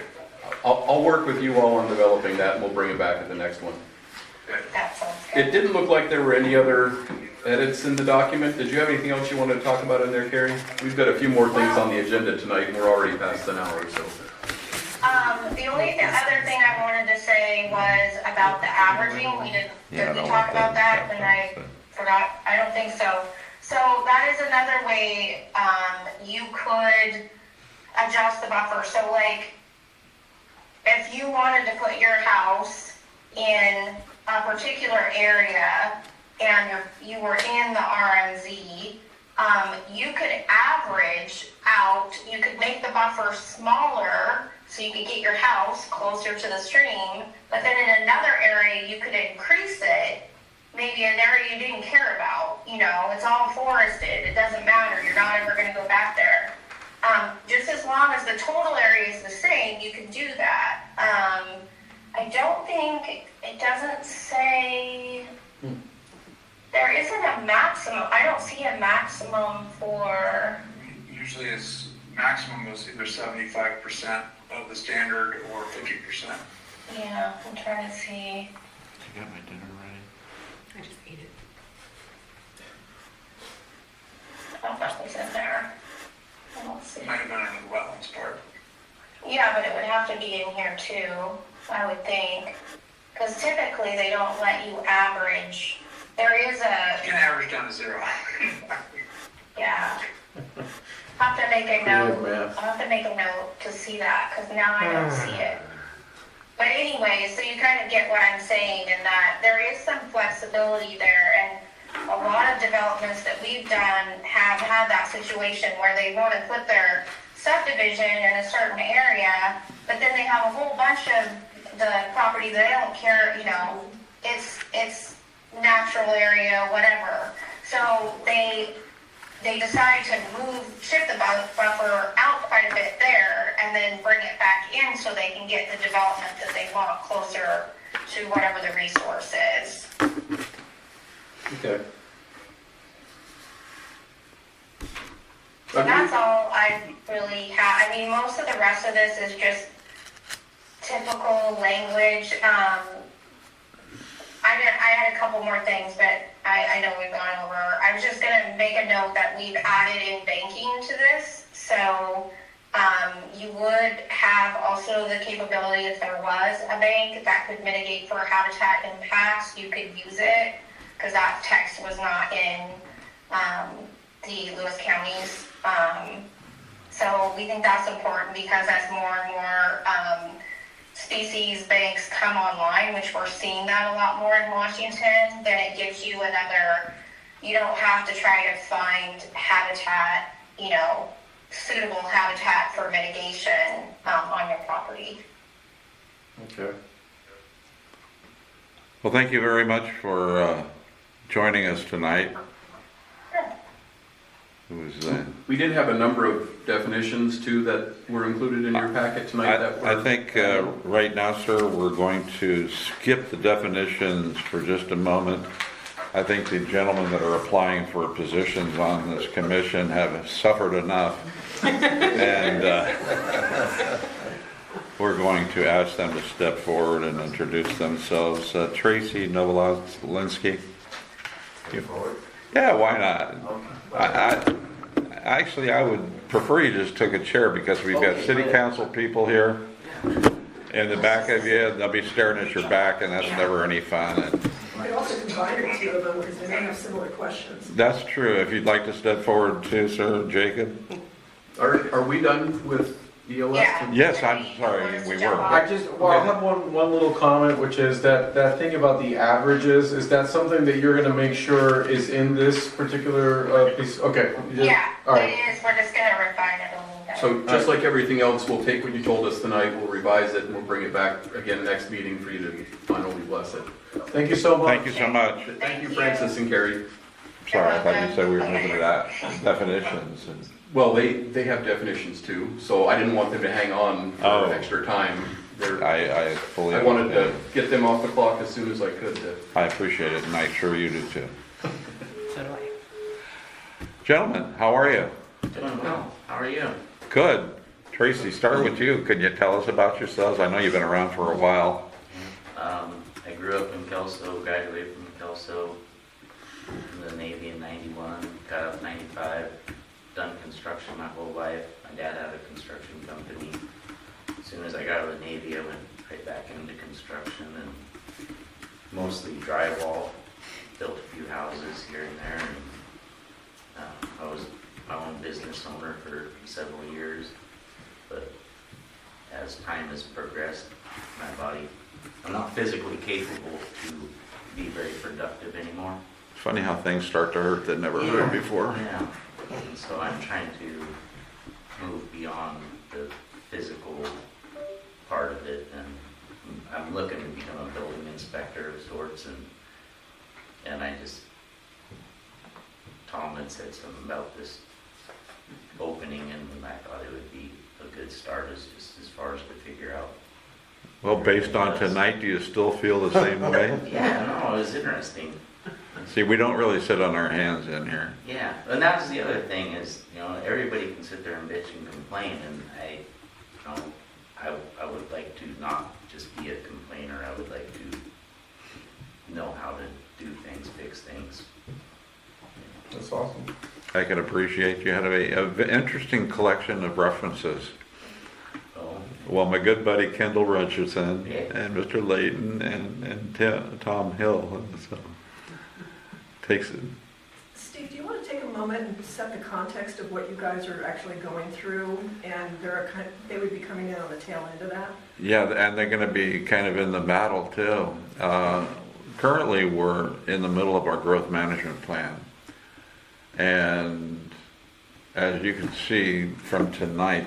[SPEAKER 2] I'll work with you all on developing that, and we'll bring it back at the next one.
[SPEAKER 6] That sounds good.
[SPEAKER 2] It didn't look like there were any other edits in the document. Did you have anything else you wanted to talk about in there, Carrie? We've got a few more things on the agenda tonight, and we're already past an hour, so.
[SPEAKER 6] The only other thing I wanted to say was about the averaging. Did we talk about that? And I forgot. I don't think so. So that is another way you could adjust the buffer. So like, if you wanted to put your house in a particular area and you were in the RMZ, you could average out, you could make the buffer smaller so you could get your house closer to the stream, but then in another area you could increase it, maybe an area you didn't care about. It's all forested, it doesn't matter, you're not ever going to go back there. Just as long as the total area is the same, you can do that. I don't think, it doesn't say, there isn't a maximum, I don't see a maximum for,
[SPEAKER 9] Usually it's maximum is either 75% of the standard or 50%.
[SPEAKER 6] yeah, I'm trying to see.
[SPEAKER 1] I got my dinner ready.
[SPEAKER 3] I just ate it.
[SPEAKER 6] How much is in there? I don't see.
[SPEAKER 9] It might have been under the wetlands part.
[SPEAKER 6] Yeah, but it would have to be in here too, I would think. Because typically they don't let you average. There is a,
[SPEAKER 9] You can average down to 0.
[SPEAKER 6] yeah. I'll have to make a note.
[SPEAKER 7] math.
[SPEAKER 6] I'll have to make a note to see that, because now I don't see it. But anyway, so you kind of get what I'm saying in that there is some flexibility there, and a lot of developments that we've done have had that situation where they want to put their subdivision in a certain area, but then they have a whole bunch of the property that they don't care, it's natural area, whatever. So they decide to shift the buffer out quite a bit there and then bring it back in so they can get the development that they want closer to whatever the resource is.
[SPEAKER 7] Okay.
[SPEAKER 6] So that's all I really have. I mean, most of the rest of this is just typical language. I had a couple more things, but I know we've gone over. I was just gonna make a note that we've added in banking to this. So you would have also the capability, if there was a bank that could mitigate for habitat impacts, you could use it, because that text was not in the Lewis counties. So we think that's important, because as more and more species banks come online, which we're seeing that a lot more in Washington, then it gives you another, you don't have to try to find habitat, suitable habitat for mitigation on your property.
[SPEAKER 7] Okay.
[SPEAKER 1] Well, thank you very much for joining us tonight. It was,
[SPEAKER 2] We did have a number of definitions too that were included in your packet tonight that were.
[SPEAKER 1] I think right now, sir, we're going to skip the definitions for just a moment. I think the gentlemen that are applying for positions on this commission have suffered enough. And we're going to ask them to step forward and introduce themselves. Tracy Novolinsky. Yeah, why not? Actually, I would prefer you just took a chair because we've got city council people here in the back of you. They'll be staring at your back, and that's never any fun. And
[SPEAKER 3] You could also combine the two of them because they may have similar questions.
[SPEAKER 1] that's true. If you'd like to step forward too, sir, Jacob.
[SPEAKER 2] Are we done with ELS?
[SPEAKER 6] Yeah.
[SPEAKER 1] Yes, I'm sorry, we were.
[SPEAKER 7] I have one little comment, which is that thing about the averages, is that something that you're gonna make sure is in this particular piece? Okay. All right.
[SPEAKER 6] It is, we're just gonna refine it a little bit.
[SPEAKER 2] So just like everything else, we'll take what you told us tonight, we'll revise it, and we'll bring it back again next meeting for you to finally bless it.
[SPEAKER 7] Thank you so much.
[SPEAKER 1] Thank you so much.
[SPEAKER 2] Thank you, Francis and Carrie.
[SPEAKER 1] Sorry, I thought you said we were moving to that definitions.
[SPEAKER 2] Well, they have definitions too, so I didn't want them to hang on for extra time.
[SPEAKER 1] I fully.
[SPEAKER 2] I wanted to get them off the clock as soon as I could.
[SPEAKER 1] I appreciate it, and I'm sure you do too.
[SPEAKER 4] So do I.
[SPEAKER 1] Gentlemen, how are you?
[SPEAKER 10] Doing well. How are you?
[SPEAKER 1] Good. Tracy, start with you. Could you tell us about yourselves? I know you've been around for a while.
[SPEAKER 10] I grew up in Kelso, graduated from Kelso, in the Navy in 91, got out in 95, done construction my whole life. My dad had a construction company. As soon as I got out of the Navy, I went right back into construction and mostly drywall, built a few houses here and there. And, I was my own business owner for several years, but as time has progressed, my body, I'm not physically capable to be very productive anymore.
[SPEAKER 1] It's funny how things start to hurt that never hurt before.
[SPEAKER 10] Yeah, and so I'm trying to move beyond the physical part of it, and I'm looking to become a building inspector of sorts, and I just, Tom had said something about this opening, and I thought it would be a good start as far as to figure out.
[SPEAKER 1] Well, based on tonight, do you still feel the same way?
[SPEAKER 10] Yeah, no, it was interesting.
[SPEAKER 1] See, we don't really sit on our hands in here.
[SPEAKER 10] Yeah, and that's the other thing is, everybody can sit there and bitch and complain, and I would like to not just be a complainer. I would like to know how to do things, fix things.
[SPEAKER 7] That's awesome.
[SPEAKER 1] I can appreciate you had a interesting collection of references.
[SPEAKER 10] So,
[SPEAKER 1] Well, my good buddy Kendall Richardson
[SPEAKER 10] Yeah.
[SPEAKER 1] and Mr. Layton and Tom Hill. So takes it.
[SPEAKER 3] Steve, do you want to take a moment and set the context of what you guys are actually going through? And they would be coming in on the tail end of that?
[SPEAKER 1] Yeah, and they're going to be kind of in the battle too. Currently, we're in the middle of our growth management plan. And as you can see from tonight,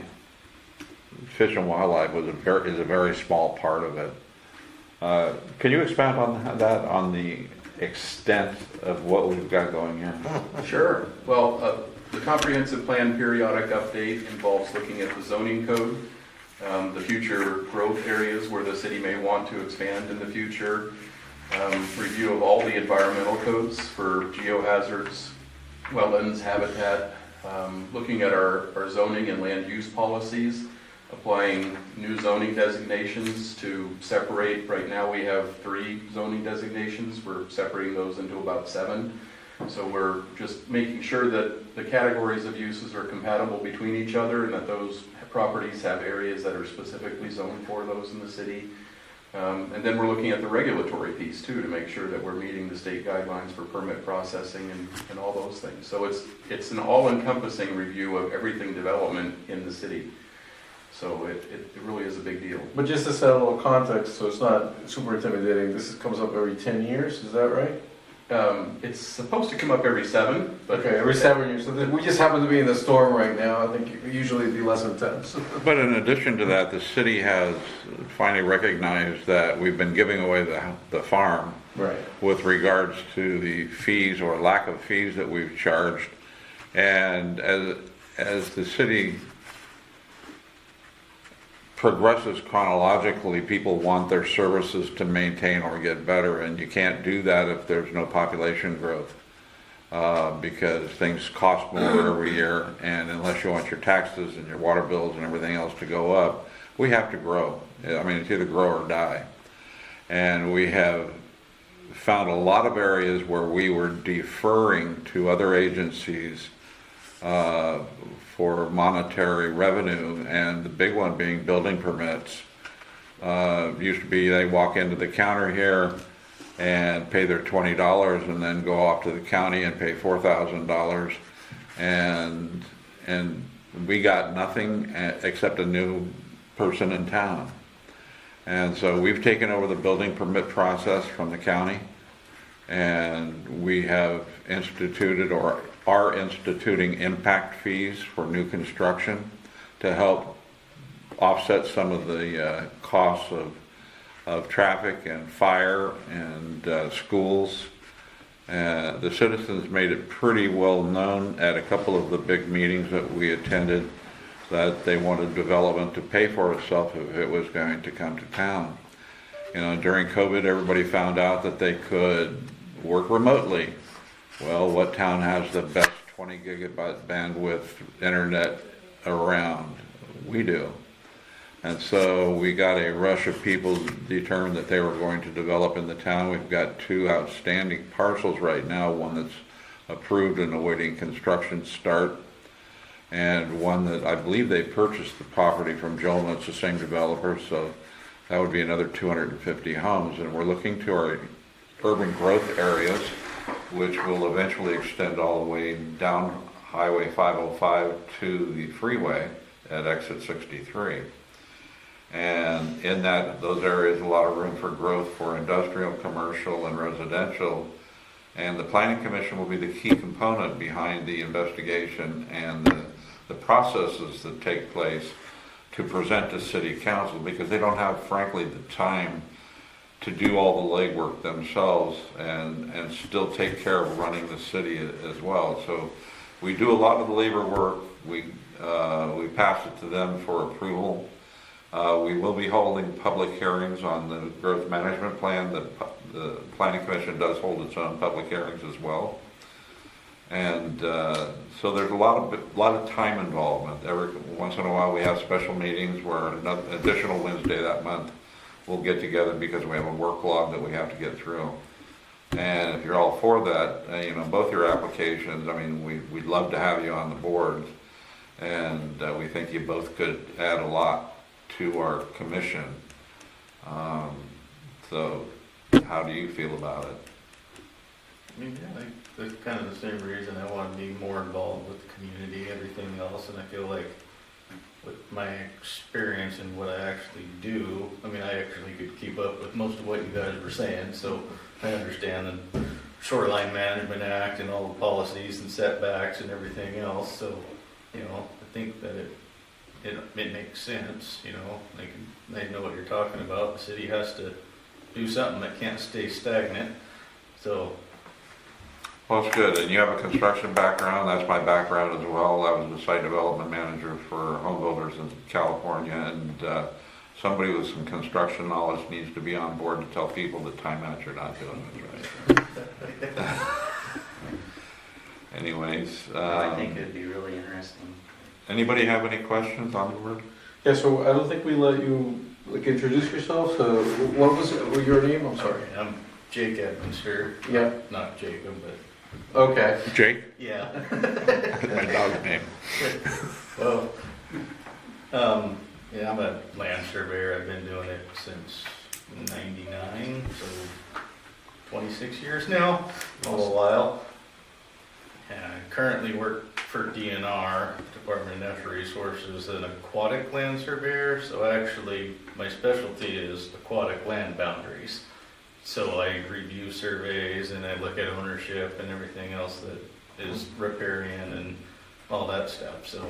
[SPEAKER 1] Fish and Wildlife is a very small part of it. Can you expand on that, on the extent of what we've got going here?
[SPEAKER 2] Sure. Well, the comprehensive plan periodic update involves looking at the zoning code, the future growth areas where the city may want to expand in the future, review of all the environmental codes for geohazards, wetlands, habitat, looking at our zoning and land use policies, applying new zoning designations to separate. Right now we have 3 zoning designations. We're separating those into about 7. So we're just making sure that the categories of uses are compatible between each other and that those properties have areas that are specifically zoned for those in the city. And then we're looking at the regulatory piece too to make sure that we're meeting the state guidelines for permit processing and all those things. So it's an all-encompassing review of everything development in the city. So it really is a big deal.
[SPEAKER 7] But just to set a little context, so it's not super intimidating, this comes up every 10 years, is that right?
[SPEAKER 2] It's supposed to come up every 7, but.
[SPEAKER 7] Okay, every 7 years, so we just happen to be in the storm right now, I think usually it'd be less intense.
[SPEAKER 1] But in addition to that, the city has finally recognized that we've been giving away the farm
[SPEAKER 7] Right.
[SPEAKER 1] with regards to the fees or lack of fees that we've charged. And as the city progresses chronologically, people want their services to maintain or get better, and you can't do that if there's no population growth. Because things cost more every year, and unless you want your taxes and your water bills and everything else to go up, we have to grow. I mean, it's either grow or die. And we have found a lot of areas where we were deferring to other agencies for monetary revenue, and the big one being building permits. Used to be they walk into the counter here and pay their $20 and then go off to the county and pay $4,000, and we got nothing except a new person in town. And so we've taken over the building permit process from the county, and we have instituted or are instituting impact fees for new construction to help offset some of the costs of traffic and fire and schools. The citizens made it pretty well known at a couple of the big meetings that we attended that they wanted development to pay for itself if it was going to come to town. You know, during COVID, everybody found out that they could work remotely. Well, what town has the best 20 gigabyte bandwidth internet around? We do. And so we got a rush of people determined that they were going to develop in the town. We've got 2 outstanding parcels right now, one that's approved and awaiting construction start, and one that I believe they purchased the property from Joel, and it's the same developer, so that would be another 250 homes. And we're looking to our urban growth areas, which will eventually extend all the way down Highway 505 to the freeway at exit 63. And in those areas, a lot of room for growth for industrial, commercial, and residential. And the Planning Commission will be the key component behind the investigation and the processes that take place to present to City Council, because they don't have, frankly, the time to do all the legwork themselves and still take care of running the city as well. So we do a lot of the labor work. We pass it to them for approval. We will be holding public hearings on the growth management plan. The Planning Commission does hold its own public hearings as well. And so there's a lot of time involvement. Every once in a while we have special meetings where an additional Wednesday that month we'll get together because we have a work log that we have to get through. And if you're all for that, you know, both your applications, I mean, we'd love to have you on the board, and we think you both could add a lot to our commission. So how do you feel about it?
[SPEAKER 12] I mean, yeah, that's kind of the same reason I want to be more involved with the community, everything else, and I feel like with my experience and what I actually do, I mean, I actually could keep up with most of what you guys were saying, so I understand the Shoreline Management Act and all the policies and setbacks and everything else, so, you know, I think that it makes sense, you know, they know what you're talking about. The city has to do something that can't stay stagnant, so.
[SPEAKER 1] Well, it's good, and you have a construction background. That's my background as well. I was the site development manager for home builders in California, and somebody with some construction knowledge needs to be on board to tell people that time out you're not doing it right. Anyways.
[SPEAKER 10] I think it'd be really interesting.
[SPEAKER 1] Anybody have any questions on the board?
[SPEAKER 7] Yeah, so I don't think we let you introduce yourself, so what was your name? I'm sorry.
[SPEAKER 12] I'm Jake Edminster.
[SPEAKER 7] Yeah.
[SPEAKER 12] Not Jacob, but.
[SPEAKER 7] Okay.
[SPEAKER 1] Jake?
[SPEAKER 12] Yeah.
[SPEAKER 1] My dog's name.
[SPEAKER 12] Well, yeah, I'm a land surveyor. I've been doing it since '99, so 26 years now, a little while. And I currently work for DNR, Department of Natural Resources, an aquatic land surveyor. So actually, my specialty is aquatic land boundaries. so I review surveys and I look at ownership and everything else that is riparian and all that stuff. So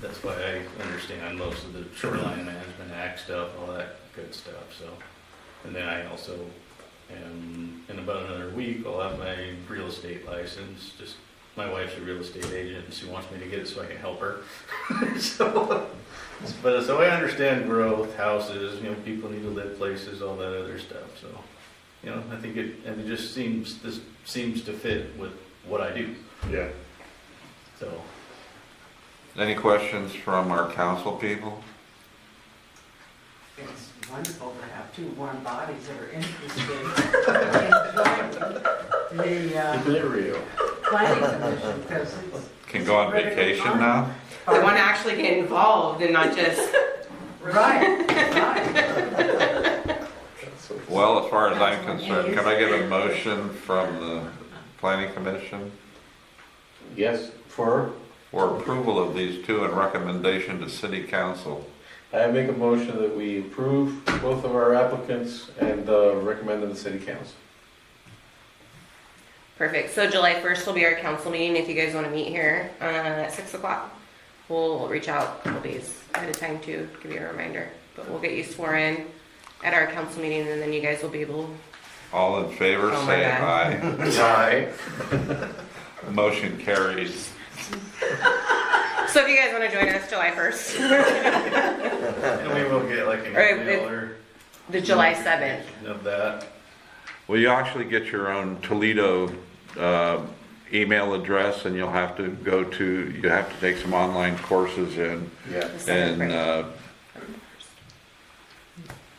[SPEAKER 12] that's why I understand most of the Shoreline Management Act stuff, all that good stuff. So, and then I also am, in about another week, I'll have my real estate license. Just my wife's a real estate agent and she wants me to get it so I can help her. So I understand growth, houses, people need to live places, all that other stuff. So, I think it just this seems to fit with what I do.
[SPEAKER 11] Yeah.
[SPEAKER 12] So.
[SPEAKER 1] Any questions from our council people?
[SPEAKER 13] It's wonderful to have two warm bodies that are interested in joining the planning commission, because it's.
[SPEAKER 1] Can go on vacation now?
[SPEAKER 4] I want to actually get involved and not just.
[SPEAKER 13] Right.
[SPEAKER 1] Well, as far as I'm concerned, can I get a motion from the planning commission
[SPEAKER 7] Yes, for,
[SPEAKER 1] for approval of these two and recommendation to city council?
[SPEAKER 7] I make a motion that we approve both of our applicants and recommend to the city council.
[SPEAKER 4] Perfect. So July 1st will be our council meeting. If you guys want to meet here at 6 o'clock, we'll reach out a couple days ahead of time to give you a reminder. But we'll get you sworn in at our council meeting, and then you guys will be able.
[SPEAKER 1] All in favor,
[SPEAKER 4] Oh my
[SPEAKER 1] say
[SPEAKER 4] God.
[SPEAKER 1] aye. Aye. Motion carries.
[SPEAKER 4] So if you guys want to join us July 1st,
[SPEAKER 12] And we will get like an
[SPEAKER 4] Right,
[SPEAKER 12] email or
[SPEAKER 4] the July 7th.
[SPEAKER 12] of that.
[SPEAKER 1] Well, you actually get your own Toledo email address, and you'll have to you have to take some online courses in.
[SPEAKER 7] Yeah.
[SPEAKER 4] The 7th,
[SPEAKER 1] And
[SPEAKER 4] right?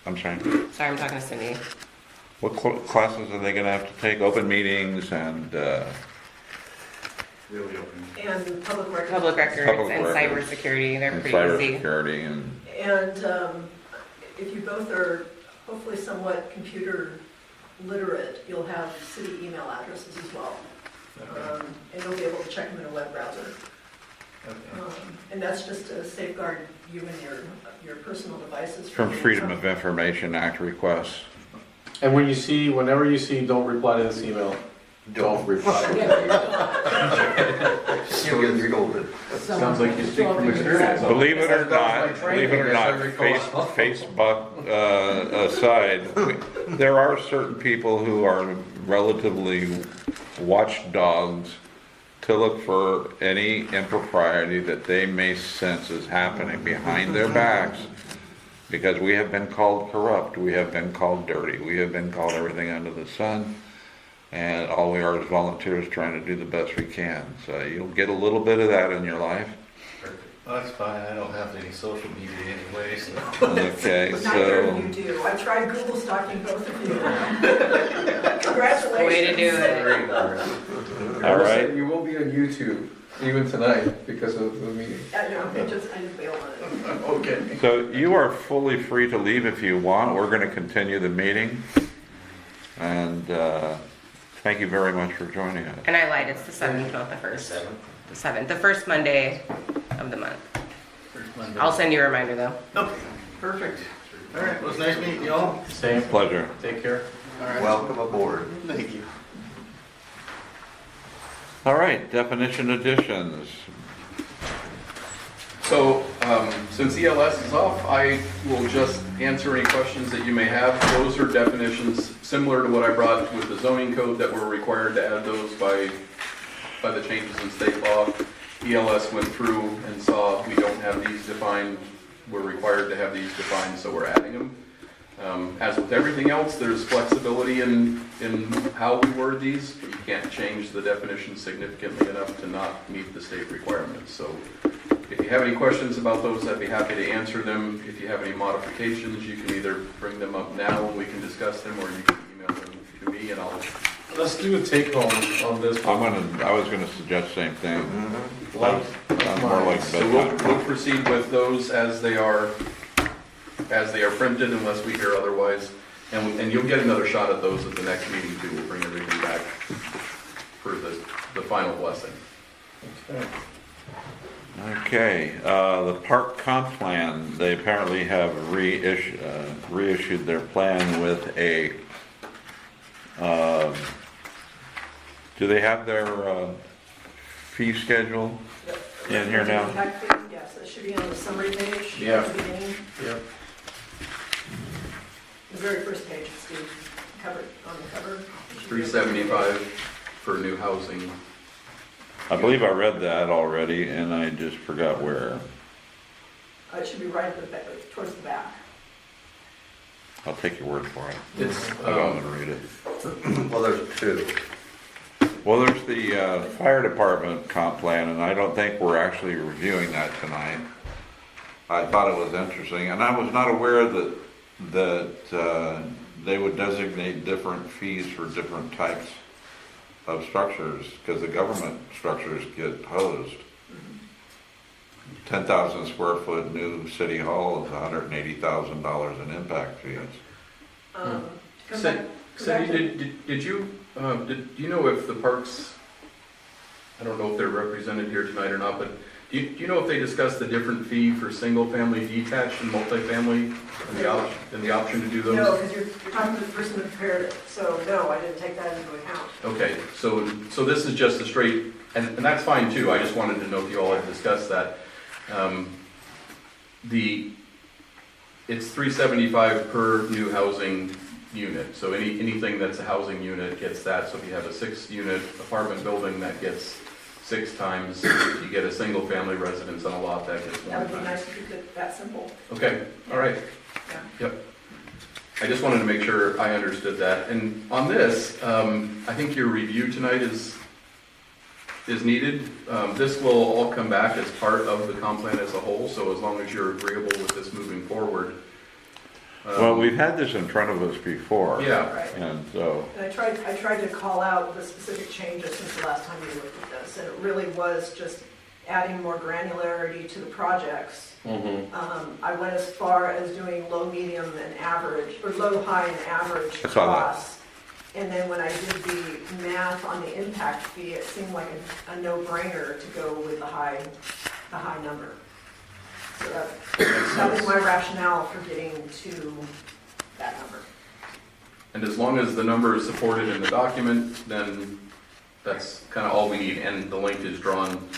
[SPEAKER 1] I'm sorry.
[SPEAKER 4] Sorry, I'm talking to Cindy.
[SPEAKER 1] What classes are they going to have to take? Open meetings and
[SPEAKER 11] Really open.
[SPEAKER 3] And public records.
[SPEAKER 4] Public records
[SPEAKER 1] Public
[SPEAKER 4] and
[SPEAKER 1] records.
[SPEAKER 4] cybersecurity. They're
[SPEAKER 1] and
[SPEAKER 4] pretty easy.
[SPEAKER 1] cybersecurity and
[SPEAKER 3] And if you both are hopefully somewhat computer literate, you'll have city email addresses as well. And you'll be able to check them in a web browser. And that's just to safeguard you and your personal devices.
[SPEAKER 1] from Freedom of Information Act requests.
[SPEAKER 7] And whenever you see, don't reply to this email. Don't reply.
[SPEAKER 5] You'll get scolded.
[SPEAKER 7] Sounds like you speak from experience.
[SPEAKER 1] Believe it or
[SPEAKER 7] That was my
[SPEAKER 1] not,
[SPEAKER 7] training,
[SPEAKER 1] believe it or not,
[SPEAKER 7] as I recall.
[SPEAKER 1] Facebook aside, there are certain people who are relatively watchdogs to look for any impropriety that they may sense is happening behind their backs. Because we have been called corrupt, we have been called dirty, we have been called everything under the sun. And all we are is volunteers trying to do the best we can. So you'll get a little bit of that in your life.
[SPEAKER 12] Well, that's fine, I don't have any social media anyway, so.
[SPEAKER 1] Okay,
[SPEAKER 3] Neither of
[SPEAKER 1] so
[SPEAKER 3] you do. I tried Google stalking both of you. Congratulations.
[SPEAKER 4] Way to do it.
[SPEAKER 1] all right.
[SPEAKER 7] You will be on YouTube, even tonight, because of the meeting.
[SPEAKER 3] I know, I just bailed on it.
[SPEAKER 7] Okay.
[SPEAKER 1] So you are fully free to leave if you want. We're going to continue the meeting. And thank you very much for joining us.
[SPEAKER 4] And I lied. It's the 7th, not the 1st. The 7th. The first Monday of the month.
[SPEAKER 12] First Monday.
[SPEAKER 4] I'll send you a reminder though.
[SPEAKER 12] Okay, perfect. All right, well, it's nice meeting you all.
[SPEAKER 7] Same.
[SPEAKER 1] Pleasure.
[SPEAKER 7] Take care.
[SPEAKER 12] All right.
[SPEAKER 5] Welcome aboard.
[SPEAKER 12] Thank you.
[SPEAKER 1] All right, definition additions.
[SPEAKER 2] So, since ELS is off, I will just answer any questions that you may have. Those are definitions similar to what I brought with the zoning code that we're required to add those by the changes in state law. ELS went through and saw we don't have these defined. We're required to have these defined, so we're adding them. As with everything else, there's flexibility in how we word these, but you can't change the definition significantly enough to not meet the state requirements. So if you have any questions about those, I'd be happy to answer them. If you have any modifications, you can either bring them up now and we can discuss them, or you can email them to me and I'll.
[SPEAKER 7] Let's do a take home on this.
[SPEAKER 1] I was going to suggest the same thing. Sounds more like
[SPEAKER 2] So we'll proceed with those as they are printed unless we hear otherwise. And you'll get another shot at those at the next meeting too. We'll bring everything back for the final blessing.
[SPEAKER 7] Okay.
[SPEAKER 1] Okay, the park comp plan, they apparently have reissued their plan with a Do they have their fee schedule in here now?
[SPEAKER 3] Impact fee, yes, that should be on the summary page.
[SPEAKER 7] Yeah.
[SPEAKER 3] At the beginning,
[SPEAKER 7] Yep.
[SPEAKER 3] the very first page, it's the cover, on the cover.
[SPEAKER 2] $375 for new housing.
[SPEAKER 1] I believe I read that already, and I just forgot where.
[SPEAKER 3] It should be right at the back, towards the back.
[SPEAKER 1] I'll take your word for it.
[SPEAKER 2] It's,
[SPEAKER 1] I don't want to read it.
[SPEAKER 5] Well, there's two.
[SPEAKER 1] Well, there's the fire department comp plan, and I don't think we're actually reviewing that tonight. I thought it was interesting, and I was not aware that they would designate different fees for different types of structures, because the government structures get hosed. 10,000 square foot new city hall is $180,000 in impact fees.
[SPEAKER 3] Come
[SPEAKER 2] Cindy,
[SPEAKER 3] back- come back to-
[SPEAKER 2] did you know if the parks, I don't know if they're represented here tonight or not, but do you know if they discussed the different fee for single family detached and multifamily and the option to do those?
[SPEAKER 3] No, because you're talking to the person who prepared it, so no, I didn't take that into account.
[SPEAKER 2] Okay, so this is just a straight, and that's fine too, I just wanted to know if you all had discussed that. It's $375 per new housing unit, so anything that's a housing unit gets that, so if you have a 6-unit apartment building, that gets 6 times. If you get a single family residence on a lot, that gets 1
[SPEAKER 3] That would be
[SPEAKER 2] time.
[SPEAKER 3] nice if you did that simple.
[SPEAKER 2] Okay, all right.
[SPEAKER 3] Yeah.
[SPEAKER 2] Yep. I just wanted to make sure I understood that. And on this, I think your review tonight is needed. This will all come back as part of the comp plan as a whole, so as long as you're agreeable with this moving forward.
[SPEAKER 1] Well, we've had this in front of us before.
[SPEAKER 2] Yeah.
[SPEAKER 3] Right.
[SPEAKER 1] And so,
[SPEAKER 3] And I tried to call out the specific changes since the last time we looked at this, and it really was just adding more granularity to the projects. I went as far as doing low, medium, and average, or low, high, and average
[SPEAKER 1] I saw that.
[SPEAKER 3] costs. And then when I did the math on the impact fee, it seemed like a no-brainer to go with the high number. So that was my rationale for getting to that number.
[SPEAKER 2] And as long as the number is supported in the document, then that's kind of all we need. And the link is drawn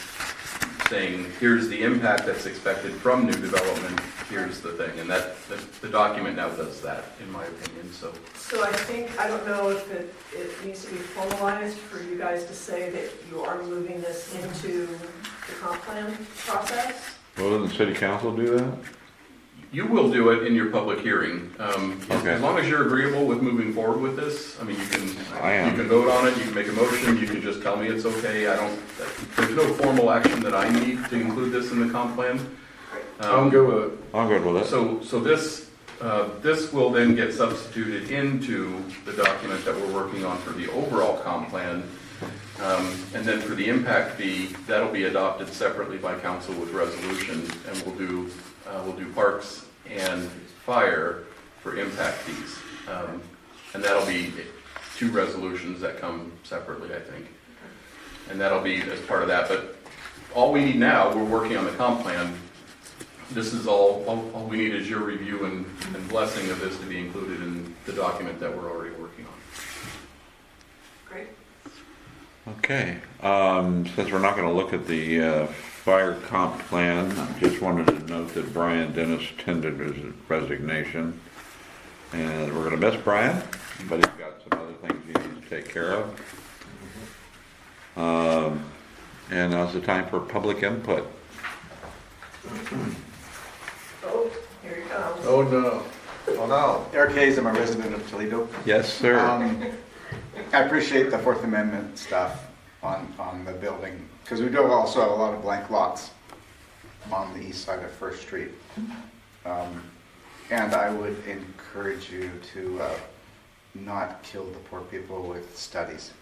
[SPEAKER 2] saying, here's the impact that's expected from new development, here's the thing. And that the document now does that, in my opinion, so.
[SPEAKER 3] So I think, I don't know if it needs to be formalized for you guys to say that you are moving this into the comp plan process.
[SPEAKER 1] well, didn't the city council do that?
[SPEAKER 2] You will do it in your public hearing.
[SPEAKER 1] Okay.
[SPEAKER 2] As long as you're agreeable with moving forward with this, I mean,
[SPEAKER 1] I am.
[SPEAKER 2] you can vote on it, you can make a motion, you can just tell me it's okay. There's no formal action that I need to include this in the comp plan.
[SPEAKER 7] I'm good with it.
[SPEAKER 1] I'm good with it.
[SPEAKER 2] So this will then get substituted into the document that we're working on for the overall comp plan. And then for the impact fee, that'll be adopted separately by council with resolution, and we'll do parks and fire for impact fees. And that'll be 2 resolutions that come separately, I think. And that'll be as part of that, but all we need now, we're working on the comp plan. This is all we need is your review and blessing of this to be included in the document that we're already working on.
[SPEAKER 3] Great.
[SPEAKER 1] Okay, since we're not gonna look at the fire comp plan, I just wanted to note that Brian Dennis tendered his resignation. And we're gonna miss Brian, but he's got some other things he needs to take care of. And now's the time for public input.
[SPEAKER 3] Oh, here he comes.
[SPEAKER 12] Oh, no.
[SPEAKER 5] Oh, no.
[SPEAKER 14] Eric Hayes, I'm a resident of Toledo.
[SPEAKER 1] Yes, sir.
[SPEAKER 14] I appreciate the Fourth Amendment stuff on the building, because we do also have a lot of blank lots on the east side of First Street. And I would encourage you to not kill the poor people with studies.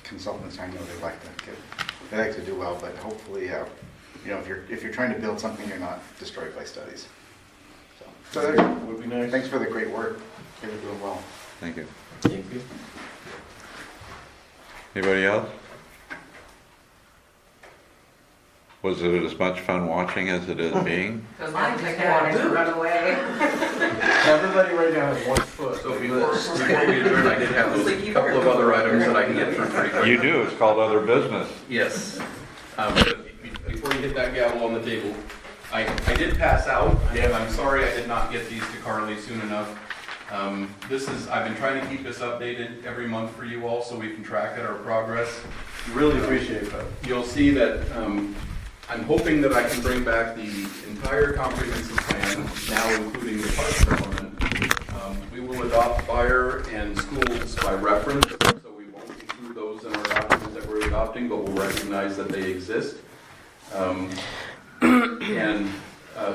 [SPEAKER 14] Consultants, I know they like to do well, but hopefully, if you're trying to build something, you're not destroyed by studies. So there you go.
[SPEAKER 12] Would be nice.
[SPEAKER 14] Thanks for the great work. You're doing well.
[SPEAKER 1] Thank you.
[SPEAKER 12] Thank you.
[SPEAKER 1] Anybody else? Was it as much fun watching as it is being?
[SPEAKER 4] Because I just wanted to run away.
[SPEAKER 7] Everybody right now has one foot.
[SPEAKER 2] So before we adjourn, I did have a couple of other items that I can get through pretty quick.
[SPEAKER 1] You do, it's called other business.
[SPEAKER 2] Yes. But before you hit that gavel on the table, I did pass out, and I'm sorry I did not get these to Carly soon enough. I've been trying to keep this updated every month for you all so we can track our progress.
[SPEAKER 7] Really appreciate that.
[SPEAKER 2] You'll see that I'm hoping that I can bring back the entire comprehensive plan, now including the parks element. We will adopt fire and schools by reference, so we won't include those in our documents that we're adopting, but we'll recognize that they exist.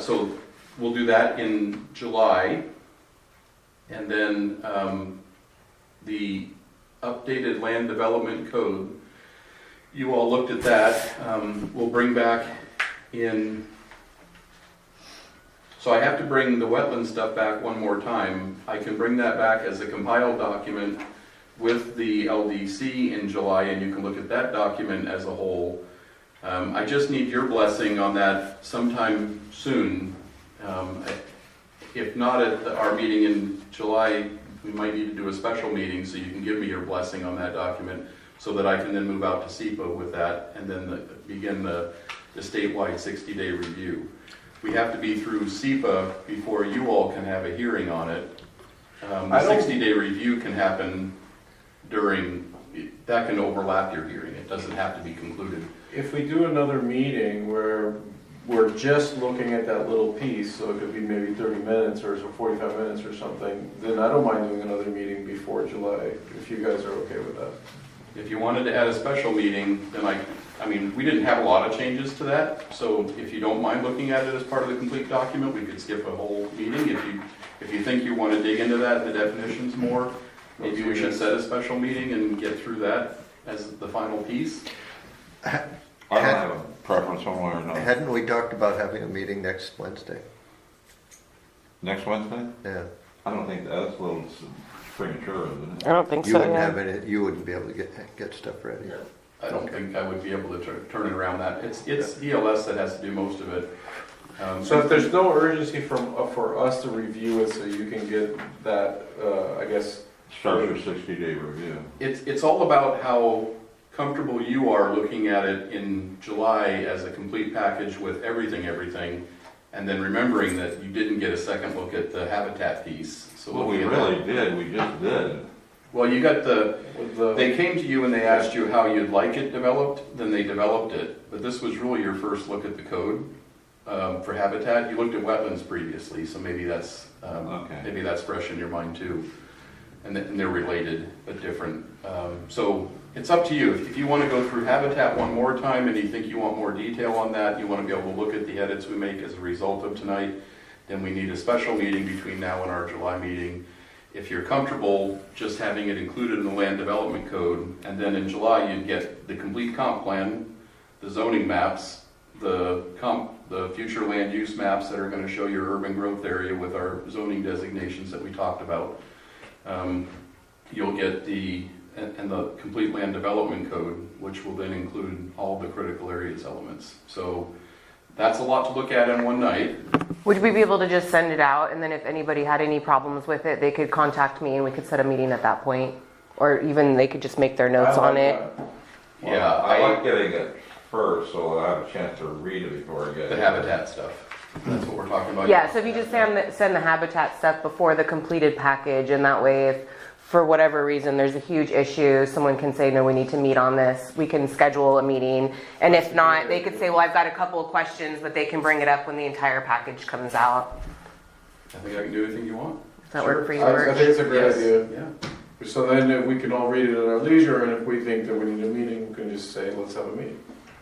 [SPEAKER 2] So we'll do that in July. And then the updated land development code, you all looked at that. We'll bring back in, so I have to bring the wetland stuff back one more time. I can bring that back as a compiled document with the LDC in July, and you can look at that document as a whole. I just need your blessing on that sometime soon. If not at our meeting in July, we might need to do a special meeting so you can give me your blessing on that document so that I can then move out to SEPA with that and then begin the statewide 60-day review. We have to be through SEPA before you all can have a hearing on it. The 60-day review can happen that can overlap your hearing. It doesn't have to be concluded.
[SPEAKER 7] If we do another meeting where we're just looking at that little piece, so it could be maybe 30 minutes or 45 minutes or something, then I don't mind doing another meeting before July, if you guys are okay with that.
[SPEAKER 2] If you wanted to add a special meeting, then I mean, we didn't have a lot of changes to that, so if you don't mind looking at it as part of the complete document, we could skip a whole meeting. If you think you want to dig into that, the definitions more, maybe we should set a special meeting and get through that as the final piece.
[SPEAKER 1] I don't have a preference one way or another.
[SPEAKER 5] Hadn't we talked about having a meeting next Wednesday?
[SPEAKER 1] Next Wednesday?
[SPEAKER 5] Yeah.
[SPEAKER 1] I don't think that's a little premature, isn't it?
[SPEAKER 4] I don't think
[SPEAKER 5] You
[SPEAKER 4] so,
[SPEAKER 5] wouldn't
[SPEAKER 4] yeah.
[SPEAKER 5] have any, you wouldn't be able to get stuff ready.
[SPEAKER 2] I don't think I would be able to turn it around that. It's ELS that has to do most of it.
[SPEAKER 7] So if there's no urgency for us to review it so you can get that, I guess.
[SPEAKER 1] Start your 60-day review.
[SPEAKER 2] It's all about how comfortable you are looking at it in July as a complete package with everything, and then remembering that you didn't get a second look at the habitat piece. So
[SPEAKER 1] Well, we really did, we just did.
[SPEAKER 2] Well, you got they came to you and they asked you how you'd like it developed, then they developed it. But this was really your first look at the code for habitat. You looked at wetlands previously, so maybe that's fresh in your mind too. And they're related but different. So it's up to you. If you want to go through habitat one more time and you think you want more detail on that, you want to be able to look at the edits we make as a result of tonight, then we need a special meeting between now and our July meeting. If you're comfortable just having it included in the land development code, and then in July you'd get the complete comp plan, the zoning maps, the future land use maps that are going to show your urban growth area with our zoning designations that we talked about. You'll get the complete land development code, which will then include all the critical areas elements. So that's a lot to look at in one night.
[SPEAKER 4] Would we be able to just send it out, and then if anybody had any problems with it, they could contact me and we could set a meeting at that point? Or even they could just make their notes on it?
[SPEAKER 1] Well,
[SPEAKER 2] Yeah,
[SPEAKER 1] I like getting it first, so I have a chance to read it before I get it.
[SPEAKER 2] The habitat stuff. That's what we're talking about.
[SPEAKER 4] Yeah, so if you just send the habitat stuff before the completed package, and that way if for whatever reason there's a huge issue, someone can say, no, we need to meet on this, we can schedule a meeting. And if not, they could say, well, I've got a couple of questions, but they can bring it up when the entire package comes out.
[SPEAKER 2] I think I can do anything you want.
[SPEAKER 4] Does that work for you,
[SPEAKER 7] I
[SPEAKER 4] Rich?
[SPEAKER 7] think it's a great
[SPEAKER 2] Yes.
[SPEAKER 7] idea.
[SPEAKER 2] Yeah.
[SPEAKER 7] So then we can all read it at our leisure, and if we think that we need a meeting, we can just say, let's have a meeting.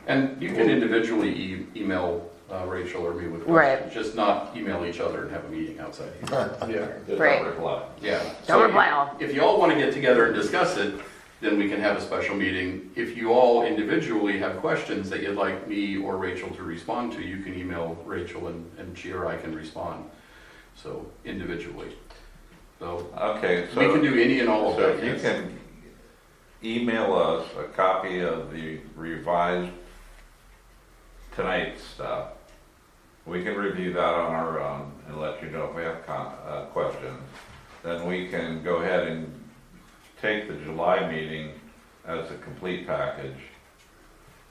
[SPEAKER 2] And you can individually email Rachel or me with questions.
[SPEAKER 4] Right.
[SPEAKER 2] Just not email each other and have a meeting outside here.
[SPEAKER 7] Yeah.
[SPEAKER 1] Just
[SPEAKER 4] Right.
[SPEAKER 1] don't reply.
[SPEAKER 2] Yeah.
[SPEAKER 4] Don't
[SPEAKER 2] So
[SPEAKER 4] reply all.
[SPEAKER 2] if you all want to get together and discuss it, then we can have a special meeting. If you all individually have questions that you'd like me or Rachel to respond to, you can email Rachel and she or I can respond. So individually. So
[SPEAKER 1] Okay, so.
[SPEAKER 2] we can do any and all of
[SPEAKER 1] So
[SPEAKER 2] that.
[SPEAKER 1] if you
[SPEAKER 2] yes.
[SPEAKER 1] can email us a copy of the revised tonight's stuff. We can review that on our own and let you know if we have questions. Then we can go ahead and take the July meeting as a complete package.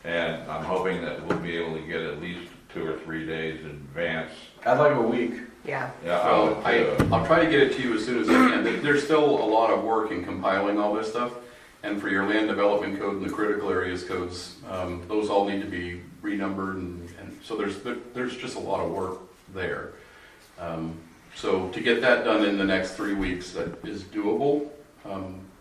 [SPEAKER 1] And I'm hoping that we'll be able to get at least 2 or 3 days in advance.
[SPEAKER 7] I'd like a week.
[SPEAKER 4] Yeah.
[SPEAKER 1] Yeah,
[SPEAKER 2] Well, I'll try to get it to you as soon as I can. There's still a lot of work in compiling all this stuff. And for your land development code and the critical areas codes, those all need to be renumbered, and so there's just a lot of work there. So to get that done in the next 3 weeks, that is doable.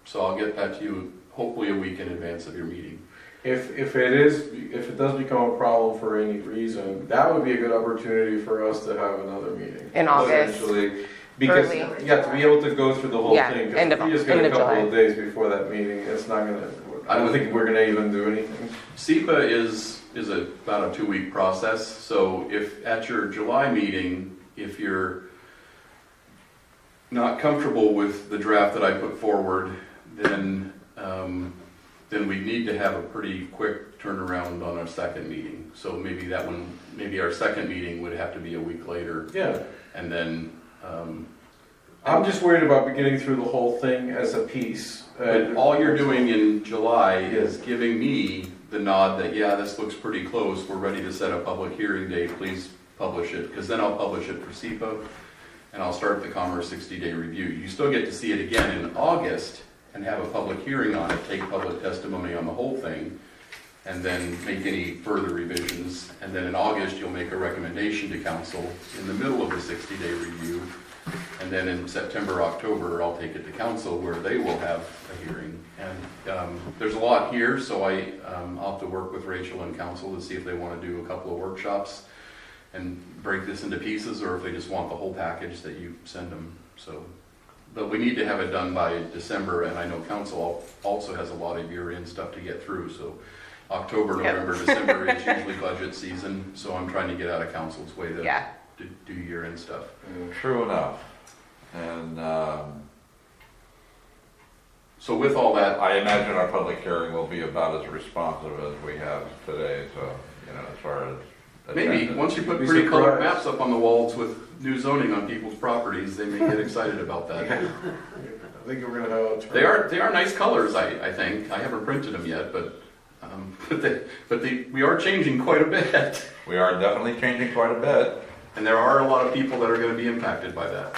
[SPEAKER 2] So I'll get that to you hopefully a week in advance of your meeting.
[SPEAKER 7] If it does become a problem for any reason, that would be a good opportunity for us to have another meeting.
[SPEAKER 4] In August.
[SPEAKER 7] Potentially. Because,
[SPEAKER 4] Early.
[SPEAKER 7] yeah, to be able to go through the whole
[SPEAKER 4] Yeah,
[SPEAKER 7] thing,
[SPEAKER 4] end
[SPEAKER 7] because
[SPEAKER 4] of-
[SPEAKER 7] if we just get
[SPEAKER 4] end
[SPEAKER 7] a
[SPEAKER 4] of
[SPEAKER 7] couple
[SPEAKER 4] July.
[SPEAKER 7] of days before that meeting, it's not gonna, I don't think we're gonna even do anything.
[SPEAKER 2] SEPA is about a 2-week process, so if at your July meeting, if you're not comfortable with the draft that I put forward, then we need to have a pretty quick turnaround on our second meeting. So maybe our second meeting would have to be a week later.
[SPEAKER 7] Yeah.
[SPEAKER 2] And then,
[SPEAKER 7] I'm just worried about getting through the whole thing as a piece.
[SPEAKER 2] but all you're doing in July is giving me the nod that, yeah, this looks pretty close, we're ready to set a public hearing date, please publish it, because then I'll publish it for SEPA, and I'll start the Commerce 60-day review. You still get to see it again in August and have a public hearing on it, take public testimony on the whole thing, and then make any further revisions. And then in August, you'll make a recommendation to council in the middle of the 60-day review. And then in September, October, I'll take it to council where they will have a hearing. And there's a lot here, so I'll have to work with Rachel and council to see if they want to do a couple of workshops and break this into pieces, or if they just want the whole package that you send them. So, but we need to have it done by December, and I know council also has a lot of year-end stuff to get through, so October, November, December is usually budget season, so I'm trying to get out of council's way to do year-end stuff.
[SPEAKER 1] True enough. And
[SPEAKER 2] so with all that,
[SPEAKER 1] I imagine our public hearing will be about as responsive as we have today, so, as far as
[SPEAKER 2] maybe,
[SPEAKER 1] agenda.
[SPEAKER 2] once you put pretty colored maps up on the walls with new zoning on people's properties, they may get excited about that.
[SPEAKER 7] I think we're gonna have.
[SPEAKER 2] They are nice colors, I think. I haven't printed them yet, but we are changing quite a bit.
[SPEAKER 1] We are definitely changing quite a bit.
[SPEAKER 2] And there are a lot of people that are gonna be impacted by that.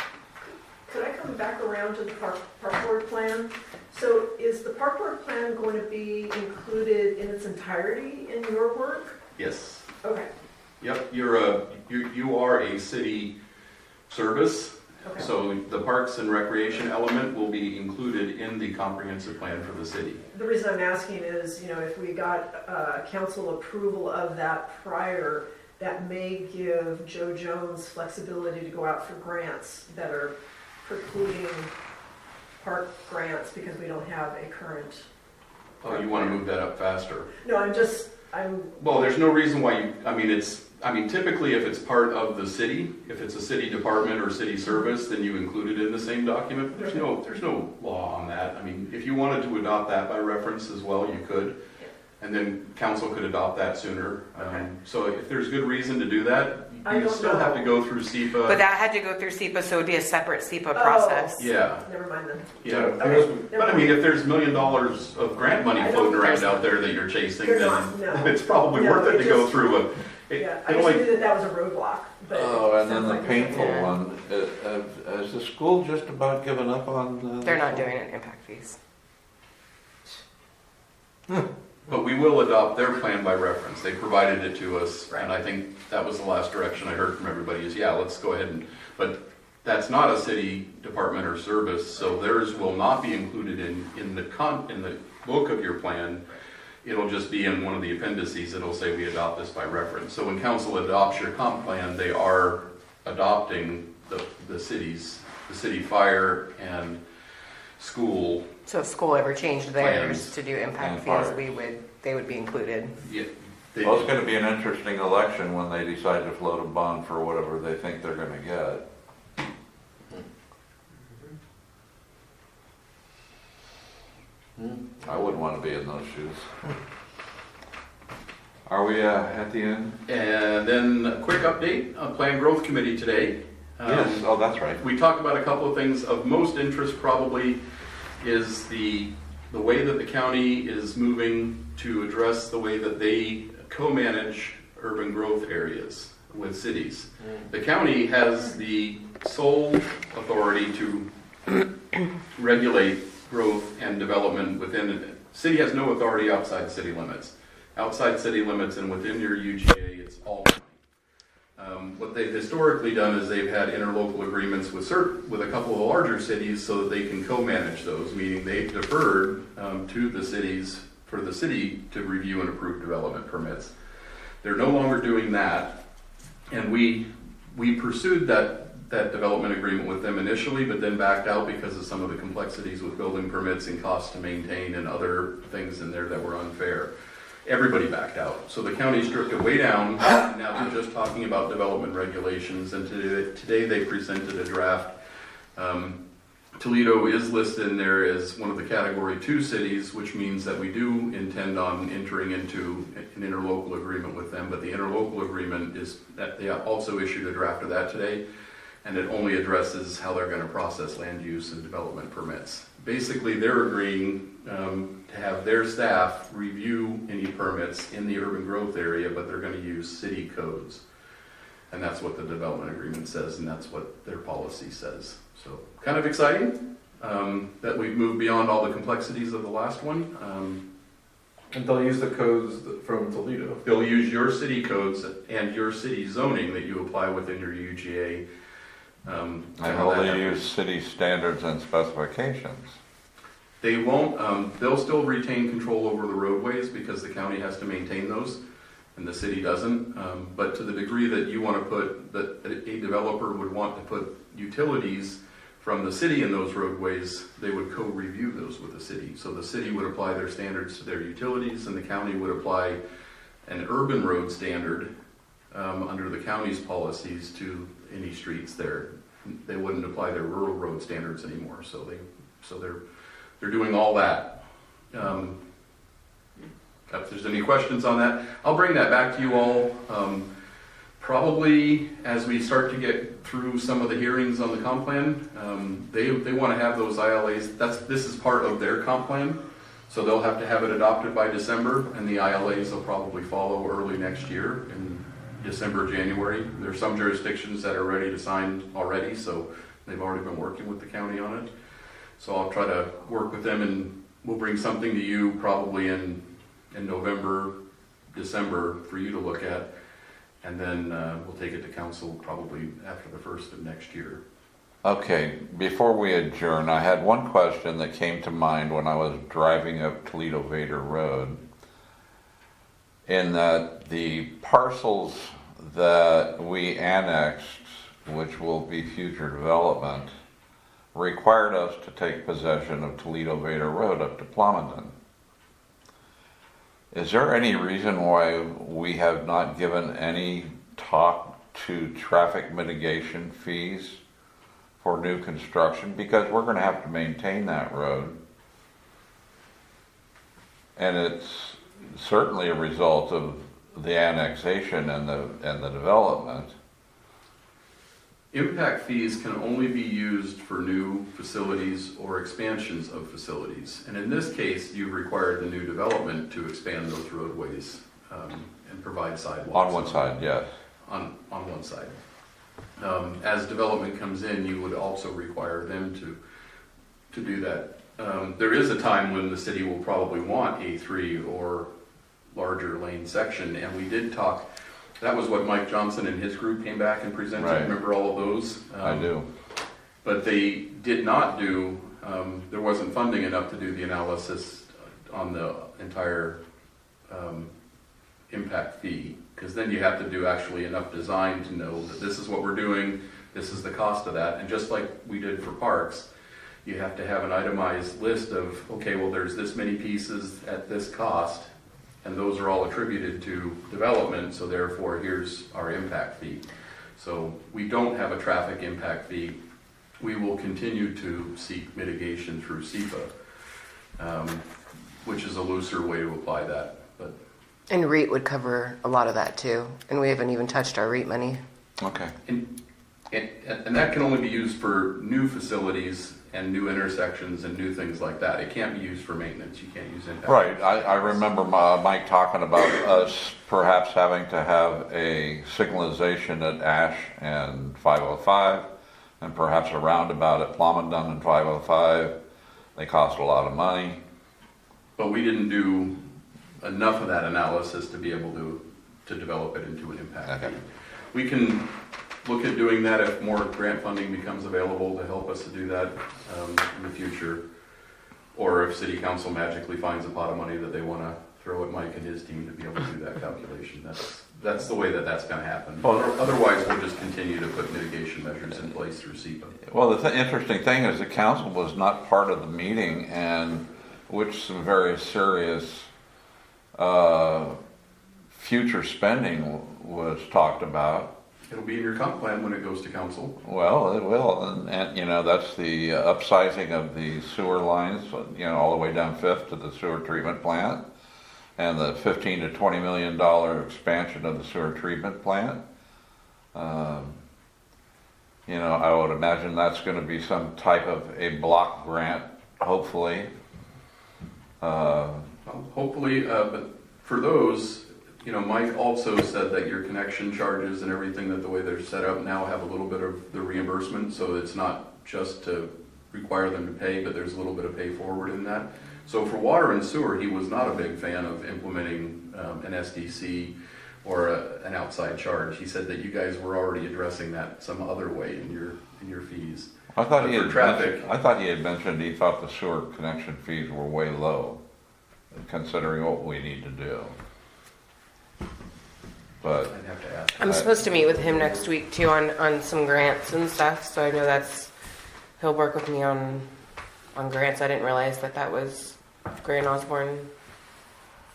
[SPEAKER 3] Could I come back around to the park board plan? So is the park board plan going to be included in its entirety in your work?
[SPEAKER 2] Yes.
[SPEAKER 3] Okay.
[SPEAKER 2] Yep, you are a city service,
[SPEAKER 3] Okay.
[SPEAKER 2] so the parks and recreation element will be included in the comprehensive plan for the city.
[SPEAKER 3] The reason I'm asking is, if we got council approval of that prior, that may give Joe Jones flexibility to go out for grants that are precluding park grants because we don't have a current.
[SPEAKER 2] Oh, you want to move that up faster?
[SPEAKER 3] No, I'm.
[SPEAKER 2] Well, there's no reason why typically if it's part of the city, if it's a city department or city service, then you include it in the same document. There's no law on that. If you wanted to adopt that by reference as well, you could. And then council could adopt that sooner. So if there's good reason to do that, you still have to go through SEPA.
[SPEAKER 4] But that had to go through SEPA, so it'd be a separate SEPA process.
[SPEAKER 2] Yeah.
[SPEAKER 3] Never mind then.
[SPEAKER 2] Yeah.
[SPEAKER 3] Okay.
[SPEAKER 2] But if there's $1 million of grant money floating around out there that you're chasing,
[SPEAKER 3] There's
[SPEAKER 2] then
[SPEAKER 3] not, no.
[SPEAKER 2] it's probably
[SPEAKER 3] No,
[SPEAKER 2] worth it
[SPEAKER 3] it
[SPEAKER 2] to go
[SPEAKER 3] just-
[SPEAKER 2] through a.
[SPEAKER 3] Yeah, I just knew that was a roadblock. But
[SPEAKER 1] Oh, and then
[SPEAKER 3] sounds
[SPEAKER 1] the
[SPEAKER 3] like it's
[SPEAKER 1] painful
[SPEAKER 3] okay.
[SPEAKER 1] one, has the school just about given up on?
[SPEAKER 4] They're not doing an impact fees.
[SPEAKER 2] But we will adopt their plan by reference. They provided it to us, and I think that was the last direction I heard from everybody is, yeah, let's go ahead but that's not a city department or service, so theirs will not be included in the book of your plan. It'll just be in one of the appendices. It'll say we adopt this by reference. So when council adopts your comp plan, they are adopting the city fire and school.
[SPEAKER 4] So if school ever changed theirs
[SPEAKER 2] Plans
[SPEAKER 4] to do impact
[SPEAKER 1] and
[SPEAKER 4] fees,
[SPEAKER 1] parks.
[SPEAKER 4] they would be included.
[SPEAKER 2] Yeah,
[SPEAKER 1] Well, it's gonna be an interesting election when they decide to float a bond for whatever they think they're gonna get. I wouldn't wanna be in those shoes. Are we at the end?
[SPEAKER 2] And then a quick update on Planned Growth Committee today.
[SPEAKER 1] Yes, oh, that's right.
[SPEAKER 2] We talked about a couple of things. Of most interest probably is the way that the county is moving to address the way that they co-manage urban growth areas with cities. The county has the sole authority to regulate growth and development within it. City has no authority outside city limits. Outside city limits and within your UGA, it's all county. What they've historically done is they've had interlocal agreements with a couple of larger cities so that they can co-manage those, meaning they've deferred to the cities for the city to review and approve development permits. They're no longer doing that, and we pursued that development agreement with them initially, but then backed out because of some of the complexities with building permits and costs to maintain and other things in there that were unfair. Everybody backed out. So the county stripped it way down, and now they're just talking about development regulations, and today they presented a draft. Toledo is listed in there as one of the Category 2 cities, which means that we do intend on entering into an interlocal agreement with them, but the interlocal agreement is that they also issued a draft of that today, and it only addresses how they're going to process land use and development permits. Basically, they're agreeing to have their staff review any permits in the urban growth area, but they're going to use city codes. And that's what the development agreement says, and that's what their policy says. So kind of exciting that we've moved beyond all the complexities of the last one.
[SPEAKER 7] And they'll use the codes from Toledo.
[SPEAKER 2] They'll use your city codes and your city zoning that you apply within your UGA.
[SPEAKER 1] I know they use city standards and specifications.
[SPEAKER 2] They won't, they'll still retain control over the roadways because the county has to maintain those and the city doesn't. But to the degree that you want to put, that a developer would want to put utilities from the city in those roadways, they would co-review those with the city. So the city would apply their standards to their utilities and the county would apply an urban road standard under the county's policies to any streets there. They wouldn't apply their rural road standards anymore. So they're doing all that. If there's any questions on that, I'll bring that back to you all. Probably as we start to get through some of the hearings on the comp plan, they want to have those ILAs. This is part of their comp plan, so they'll have to have it adopted by December, and the ILAs will probably follow early next year in December, January. There's some jurisdictions that are ready to sign already, so they've already been working with the county on it. So I'll try to work with them, and we'll bring something to you probably in November, December for you to look at. And then we'll take it to council probably after the first of next year.
[SPEAKER 1] Okay, before we adjourn, I had one question that came to mind when I was driving up Toledo Vader Road. In that the parcels that we annexed, which will be future development, required us to take possession of Toledo Vader Road up to Plumenton. Is there any reason why we have not given any talk to traffic mitigation fees for new construction? Because we're going to have to maintain that road. And it's certainly a result of the annexation and the development.
[SPEAKER 2] Impact fees can only be used for new facilities or expansions of facilities. And in this case, you've required the new development to expand those roadways and provide sidewalks.
[SPEAKER 1] On one side, yes.
[SPEAKER 2] On one side. As development comes in, you would also require them to do that. There is a time when the city will probably want a 3 or larger lane section, and we did talk. That was what Mike Johnson and his group came back and presented.
[SPEAKER 1] Right.
[SPEAKER 2] Remember all of those?
[SPEAKER 1] I do.
[SPEAKER 2] But they did not do, there wasn't funding enough to do the analysis on the entire impact fee. Because then you have to do actually enough design to know that this is what we're doing, this is the cost of that. And just like we did for parks, you have to have an itemized list of, okay, well, there's this many pieces at this cost, and those are all attributed to development, so therefore here's our impact fee. So we don't have a traffic impact fee. We will continue to seek mitigation through SEPA, which is a looser way to apply that. But
[SPEAKER 4] And REIT would cover a lot of that too. And we haven't even touched our REIT money.
[SPEAKER 1] Okay.
[SPEAKER 2] And that can only be used for new facilities and new intersections and new things like that. It can't be used for maintenance. You can't use impact.
[SPEAKER 1] Right, I remember Mike talking about us perhaps having to have a signalization at Ash and 505, and perhaps a roundabout at Plummondon and 505. They cost a lot of money.
[SPEAKER 2] But we didn't do enough of that analysis to be able to develop it into an impact fee.
[SPEAKER 1] Okay.
[SPEAKER 2] We can look at doing that if more grant funding becomes available to help us to do that in the future. Or if city council magically finds a pot of money that they want to throw at Mike and his team to be able to do that calculation. That's the way that's going to happen. Otherwise, we'll just continue to put mitigation measures in place through SEPA.
[SPEAKER 1] Well, the interesting thing is the council was not part of the meeting, and which some very serious future spending was talked about.
[SPEAKER 2] It'll be in your comp plan when it goes to council.
[SPEAKER 1] Well, it will, and that's the upsizing of the sewer lines, all the way down Fifth to the sewer treatment plant, and the $15 to $20 million expansion of the sewer treatment plant. I would imagine that's going to be some type of a block grant, hopefully.
[SPEAKER 2] Well, hopefully, but for those, Mike also said that your connection charges and everything, that the way they're set up now, have a little bit of the reimbursement, so it's not just to require them to pay, but there's a little bit of pay forward in that. So for water and sewer, he was not a big fan of implementing an SDC or an outside charge. He said that you guys were already addressing that some other way in your fees.
[SPEAKER 1] I thought he had mentioned he thought the sewer connection fees were way low, considering what we need to do. But
[SPEAKER 2] I'd have to ask.
[SPEAKER 4] I'm supposed to meet with him next week too on some grants and stuff. So I know he'll work with me on grants. I didn't realize that was Grant Osborne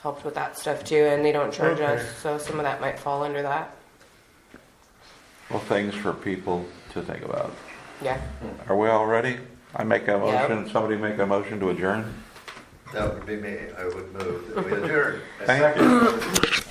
[SPEAKER 4] helped with that stuff too, and they don't charge us, so some of that might fall under that.
[SPEAKER 1] well, things for people to think about.
[SPEAKER 4] Yeah.
[SPEAKER 1] Are we all ready? I make a
[SPEAKER 4] Yep.
[SPEAKER 1] motion. Somebody make a motion to adjourn.
[SPEAKER 5] That would be me. I would move that we adjourn.
[SPEAKER 1] Thank you.